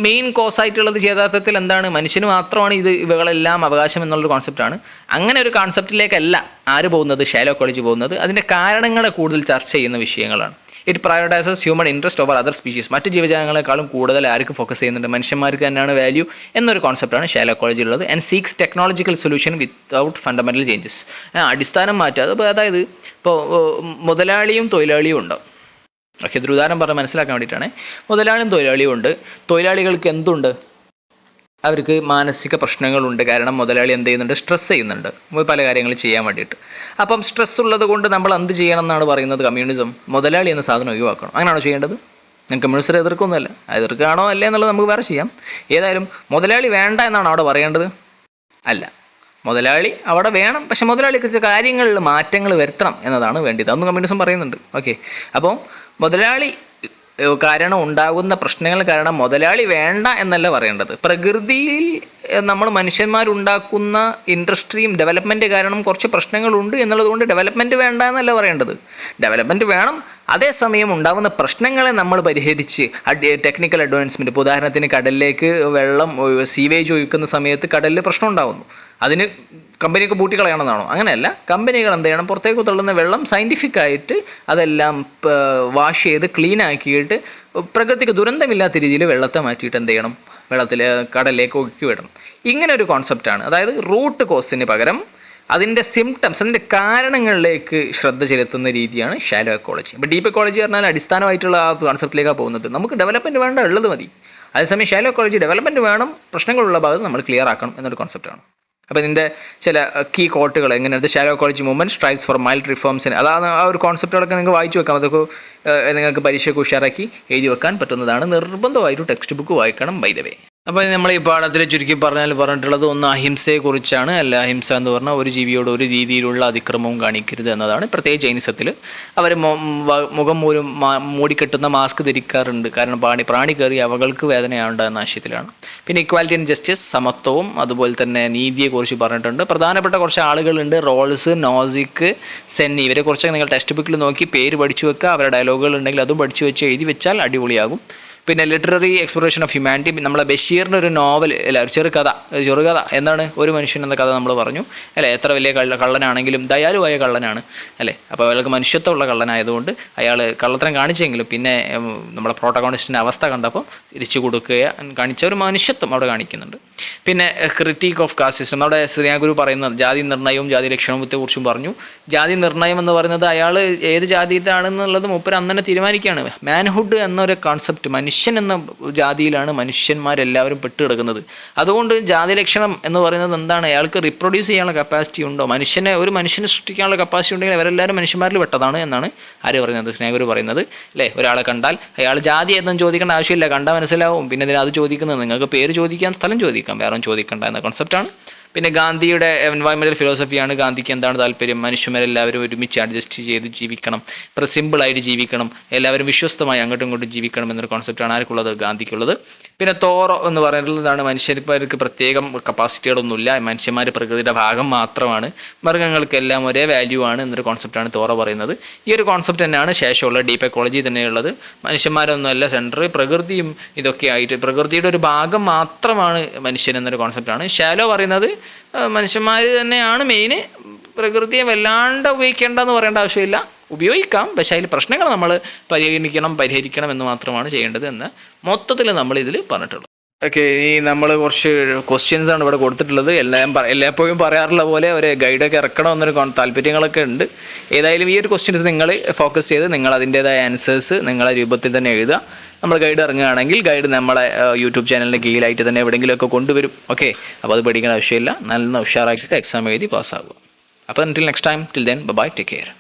Main cause ആയിട്ടുള്ളത് യഥാർത്ഥത്തിൽ എന്താണ്, മനുഷ്യന് മാത്രമാണ് ഇവകളെല്ലാം അവകാശം എന്നുള്ളൊരു കോൺസെപ്റ്റാണ്. അങ്ങനെ ഒരു കോൺസെപ്റ്റിലേക്കല്ല ആര് പോകുന്നത്, ഷാലോ എക്കോളജി പോകുന്നത്. അതിൻ്റെ കാരണങ്ങളെ കൂടുതൽ ചർച്ച ചെയ്യുന്ന വിഷയങ്ങളാണ്. It prioritises human interest over other species. മറ്റ് ജീവജാലങ്ങളെക്കാളും കൂടുതൽ ആർക്ക് ഫോക്കസ് ചെയ്യുന്നുണ്ട്, മനുഷ്യന്മാർക്ക് തന്നെയാണ് വാല്യൂ എന്നൊരു കോൺസെപ്റ്റാണ് ഷാലോ എക്കോളജി ഉള്ളത്. And seeks technological solution without fundamental changes. അടിസ്ഥാനം മാറ്റുക, അത് അതായത് ഇപ്പോൾ മുതലാളിയും തൊഴിലാളിയും ഉണ്ടാവും. ഓക്കെ, ഇതൊരു ഉദാഹരണം പറഞ്ഞ് മനസ്സിലാക്കാൻ വേണ്ടിയിട്ടാണ്. മുതലാളിയും തൊഴിലാളിയും ഉണ്ട്. തൊഴിലാളികൾക്ക് എന്തുണ്ട്, അവർക്ക് മാനസിക പ്രശ്നങ്ങളുണ്ട്. കാരണം മുതലാളി എന്ത് ചെയ്യുന്നുണ്ട്, സ്ട്രെസ് ചെയ്യുന്നുണ്ട് പല കാര്യങ്ങൾ ചെയ്യാൻ വേണ്ടിയിട്ട്. അപ്പം സ്ട്രെസ് ഉള്ളത് കൊണ്ട് നമ്മൾ എന്ത് ചെയ്യണം എന്നാണ് പറയുന്നത് കമ്മ്യൂണിസം, മുതലാളി എന്ന സാധനം ഒഴിവാക്കണം. അങ്ങനെയാണോ ചെയ്യേണ്ടത്? ഞാൻ കമ്മ്യൂണിസ്റ്റിനെ എതിർക്കൊന്നുമല്ല, എതിർക്കുകയാണോ അല്ലേ എന്നുള്ളത് നമുക്ക് വേറെ ചെയ്യാം. ഏതായാലും മുതലാളി വേണ്ട എന്നാണ് അവിടെ പറയേണ്ടത്? അല്ല, മുതലാളി അവിടെ വേണം, പക്ഷെ മുതലാളിക്ക് കാര്യങ്ങളിൽ മാറ്റങ്ങൾ വരുത്തണം എന്നതാണ് വേണ്ടത്. അതൊന്നും കമ്മ്യൂണിസം പറയുന്നുണ്ട്. ഓക്കെ, അപ്പോൾ മുതലാളി കാരണം ഉണ്ടാകുന്ന പ്രശ്നങ്ങൾ കാരണം മുതലാളി വേണ്ട എന്നല്ല പറയേണ്ടത്. പ്രകൃതിയിൽ നമ്മൾ മനുഷ്യന്മാരുണ്ടാക്കുന്ന ഇൻഡസ്ട്രിയും ഡെവലപ്മെൻറ്റ് കാരണം കുറച്ച് പ്രശ്നങ്ങളുണ്ട് എന്നുള്ളത് കൊണ്ട് ഡെവലപ്മെൻറ്റ് വേണ്ട എന്നല്ല പറയേണ്ടത്. ഡെവലപ്മെൻറ്റ് വേണം, അതേസമയം ഉണ്ടാകുന്ന പ്രശ്നങ്ങളെ നമ്മൾ പരിഹരിച്ച് ടെക്നിക്കൽ അഡ്വാൻസ്മെൻറ്റ്. ഇപ്പോൾ ഉദാഹരണത്തിന് കടലിലേക്ക് വെള്ളം സീവേജ് ഒഴുക്കുന്ന സമയത്ത് കടലിൽ പ്രശ്നം ഉണ്ടാകുന്നു, അതിന് കമ്പനിയൊക്കെ പൂട്ടിക്കളയണമെന്നാണോ? അങ്ങനെയല്ല, കമ്പനികൾ എന്ത് ചെയ്യണം, പുറത്തേക്ക് തള്ളുന്ന വെള്ളം സയൻറ്റിഫിക്കായിട്ട് അതെല്ലാം വാഷ് ചെയ്ത് ക്ലീൻ ആക്കിയിട്ട് പ്രകൃതിക്ക് ദുരന്തമില്ലാത്ത രീതിയിൽ വെള്ളത്തെ മാറ്റിയിട്ട് എന്ത് ചെയ്യണം, കടലിലേക്ക് ഒഴുക്കി വിടണം. ഇങ്ങനെ ഒരു കോൺസെപ്റ്റാണ്. അതായത് റൂട്ട് കോസിന് പകരം അതിൻ്റെ സിംറ്റംസ്, അതിൻ്റെ കാരണങ്ങളിലേക്ക് ശ്രദ്ധ ചെലുത്തുന്ന രീതിയാണ് ഷാലോ എക്കോളജി. അപ്പോൾ ഡീപ്പ് എക്കോളജി പറഞ്ഞാൽ അടിസ്ഥാനമായിട്ടുള്ള ആ കോൺസെപ്റ്റിലേക്കാണ് പോകുന്നത്. നമുക്ക് ഡെവലപ്മെൻറ്റ് വേണ്ട, ഉള്ളത് മതി. അതേസമയം ഷാലോ എക്കോളജി ഡെവലപ്മെൻറ്റ് വേണം, പ്രശ്നങ്ങളുള്ള ഭാഗത്ത് നമ്മൾ ക്ലിയർ ആക്കണം എന്നൊരു കോൺസെപ്റ്റാണ്. അപ്പോൾ ഇതിൻ്റെ ചില കീ കോട്ടുകൾ എങ്ങനെയാണ്, shallow ecology movement strives for mild റിഫോംസിന്, അതാണ് ആ ഒരു കോൺസെപ്റ്റുകളൊക്കെ നിങ്ങൾക്ക് വായിച്ചു വെക്കാം. അതൊക്കെ നിങ്ങൾക്ക് പരീക്ഷയ്ക്ക് ഉഷാറാക്കി എഴുതി വെക്കാൻ പറ്റുന്നതാണ്. നിർബന്ധമായിട്ട് ടെക്സ്റ്റ് ബുക്ക് വായിക്കണം, ബൈ ദ വേ. അപ്പോൾ നമ്മൾ ഈ പാഠത്തിൽ ചുരുക്കി പറഞ്ഞിട്ടുള്ളത് ഒന്ന് അഹിംസയെക്കുറിച്ചാണ്. അല്ല, അഹിംസ എന്ന് പറഞ്ഞാൽ ഒരു ജീവിയോട് ഒരു രീതിയിലുള്ള അതിക്രമവും കാണിക്കരുത് എന്നതാണ്. പ്രത്യേകിച്ച് ജൈനിസത്തിൽ അവർ മുഖം പോലും മൂടിക്കെട്ടുന്ന മാസ്ക് ധരിക്കാറുണ്ട്. കാരണം പ്രാണി കയറി അവകൾക്ക് വേദനയാവുണ്ട് എന്ന ആശയത്തിലാണ്. പിന്നെ ഇക്വാലിറ്റി ആൻഡ് ജസ്റ്റിസ്, സമത്വവും അതുപോലെ തന്നെ നീതിയെക്കുറിച്ച് പറഞ്ഞിട്ടുണ്ട്. പ്രധാനപ്പെട്ട കുറച്ച് ആളുകളുണ്ട്, റോൾസ്, നോസിക്, സെന്നി. ഇവരെക്കുറിച്ചൊക്കെ നിങ്ങൾ ടെക്സ്റ്റ് ബുക്കിൽ നോക്കി പേര് പഠിച്ചു വെക്കുക. അവരുടെ ഡയലോഗുകൾ ഉണ്ടെങ്കിൽ അതും പഠിച്ചു വെച്ച് എഴുതി വെച്ചാൽ അടിപൊളിയാകും. പിന്നെ ലിറ്റററി എക്സ്പ്ലോറേഷൻ ഓഫ് ഹ്യൂമാനിറ്റി, നമ്മളെ ബഷീറിൻ്റെ ഒരു നോവൽ അല്ല, ഒരു ചെറുകഥ എന്താണ് ഒരു മനുഷ്യൻ എന്ന കഥ നമ്മൾ പറഞ്ഞു അല്ലേ. എത്ര വലിയ കള്ളനാണെങ്കിലും ദയാലുവായ കള്ളനാണ് അല്ലേ. അപ്പോൾ അയാൾക്ക് മനുഷ്യത്വമുള്ള കള്ളനായതുകൊണ്ട് അയാൾ കള്ളത്തരം കാണിച്ചെങ്കിലും പിന്നെ നമ്മുടെ പ്രോട്ടഗോണിസ്റ്റിൻ്റെ അവസ്ഥ കണ്ടപ്പോൾ തിരിച്ചു കാണിച്ച ഒരു മനുഷ്യത്വം അവിടെ കാണിക്കുന്നുണ്ട്. പിന്നെ ക്രിറ്റീക്ക് ഓഫ് കാസ്റ്റ് സിസ്റ്റം, നമ്മുടെ ശ്രീനാഗുരു പറയുന്നത് ജാതി നിർണ്ണയവും ജാതി ലക്ഷണത്തെ കുറിച്ചും പറഞ്ഞു. ജാതി നിർണ്ണയം എന്ന് പറയുന്നത് അയാൾ ഏത് ജാതിയിലാണെന്നുള്ളത് മൂപ്പര് അന്ന് തന്നെ തീരുമാനിക്കുകയാണ്. മാൻഹുഡ് എന്നൊരു കോൺസെപ്റ്റ്, മനുഷ്യൻ എന്ന ജാതിയിലാണ് മനുഷ്യന്മാരെല്ലാവരും പെട്ടുകിടക്കുന്നത്. അതുകൊണ്ട് ജാതി ലക്ഷണം എന്ന് പറയുന്നത് എന്താണ്? അയാൾക്ക് റിപ്രൊഡ്യൂസ് ചെയ്യാനുള്ള കപ്പാസിറ്റി ഉണ്ടോ? ഒരു മനുഷ്യനെ സൃഷ്ടിക്കാനുള്ള കപ്പാസിറ്റി ഉണ്ടെങ്കിൽ അവരെല്ലാവരും മനുഷ്യന്മാരിൽ പെട്ടതാണ് എന്നാണ് ആര് പറയുന്നത്? സ്നേഹഗുരു പറയുന്നത് അല്ലേ. ഒരാളെ കണ്ടാൽ അയാൾ ജാതി എന്നൊന്നും ചോദിക്കേണ്ട ആവശ്യമില്ല, കണ്ടാൽ മനസ്സിലാവും. പിന്നെ ഇതിന് അത് ചോദിക്കുന്നത്, നിങ്ങൾക്ക് പേര് ചോദിക്കാൻ സ്ഥലം ചോദിക്കാം, വേറെ ചോദിക്കേണ്ട എന്ന കോൺസെപ്റ്റാണ്. പിന്നെ ഗാന്ധിയുടെ എൻവയോൺമെൻറ്റൽ ഫിലോസഫിയാണ്. ഗാന്ധിക്ക് എന്താണ് താല്പര്യം? മനുഷ്യന്മാരെല്ലാവരും ഒരുമിച്ച് അഡ്ജസ്റ്റ് ചെയ്ത് ജീവിക്കണം, സിമ്പിളായിട്ട് ജീവിക്കണം, എല്ലാവരും വിശ്വസ്തമായി അങ്ങോട്ടും ഇങ്ങോട്ടും ജീവിക്കണം എന്നൊരു കോൺസെപ്റ്റാണ് ആർക്കുള്ളത്? ഗാന്ധിക്കുള്ളത്. പിന്നെ തോറോ എന്ന് പറയുന്നതാണ് മനുഷ്യർക്ക് പ്രത്യേകം കപ്പാസിറ്റികളൊന്നുമില്ല, മനുഷ്യന്മാർ പ്രകൃതിയുടെ ഭാഗം മാത്രമാണ്, മൃഗങ്ങൾക്കെല്ലാം ഒരേ വാല്യൂ ആണ് എന്നൊരു കോൺസെപ്റ്റാണ് തോറോ പറയുന്നത്. ഈ ഒരു കോൺസെപ്റ്റ് തന്നെയാണ് ശേഷമുള്ള ഡീപ്പ് എക്കോളജി തന്നെയുള്ളത്. മനുഷ്യന്മാരൊന്നുമല്ല സെൻറ്റർ, പ്രകൃതിയും ഇതൊക്കെ ആയിട്ട് പ്രകൃതിയുടെ ഒരു ഭാഗം മാത്രമാണ് മനുഷ്യൻ എന്നൊരു കോൺസെപ്റ്റാണ്. ഷാലോ പറയുന്നത് മനുഷ്യന്മാർ തന്നെയാണ് മെയിന്, പ്രകൃതിയെ വല്ലാണ്ട് ഉപയോഗിക്കേണ്ടെന്ന് പറയേണ്ട ആവശ്യമില്ല, ഉപയോഗിക്കാം, പക്ഷേ അതിൽ പ്രശ്നങ്ങൾ നമ്മൾ പരിഹരിക്കണം എന്ന് മാത്രമാണ് ചെയ്യേണ്ടത് എന്ന് മൊത്തത്തിൽ നമ്മൾ ഇതിൽ പറഞ്ഞിട്ടുള്ളത്. ഓക്കെ, ഈ നമ്മൾ കുറച്ച് ക്വസ്റ്റ്യൻസ് ആണ് ഇവിടെ കൊടുത്തിട്ടുള്ളത്. എല്ലായ്പ്പോഴും പറയാറുള്ള പോലെ ഒരു ഗൈഡൊക്കെ ഇറക്കണമെന്നൊരു താല്പര്യങ്ങളൊക്കെ ഉണ്ട്. ഏതായാലും ഈ ഒരു ക്വസ്റ്റ്യൻസ് നിങ്ങൾ ഫോക്കസ് ചെയ്ത് നിങ്ങൾ അതിൻ്റേതായ ആൻസേഴ്സ് നിങ്ങളെ രൂപത്തിൽ തന്നെ എഴുതുക. നമ്മൾ ഗൈഡ് ഇറങ്ങുകയാണെങ്കിൽ ഗൈഡ് നമ്മളെ യൂട്യൂബ് ചാനലിൻ്റെ കീഴിലായിട്ട് തന്നെ എവിടെയെങ്കിലുമൊക്കെ കൊണ്ടുവരും. ഓക്കെ, അപ്പോൾ അത് പഠിക്കേണ്ട ആവശ്യമില്ല, നല്ല ഉഷാറാക്കിയിട്ട് എക്സാം എഴുതി പാസ്സാകുക. അപ്പോൾ until next time, till then, bye bye, take care.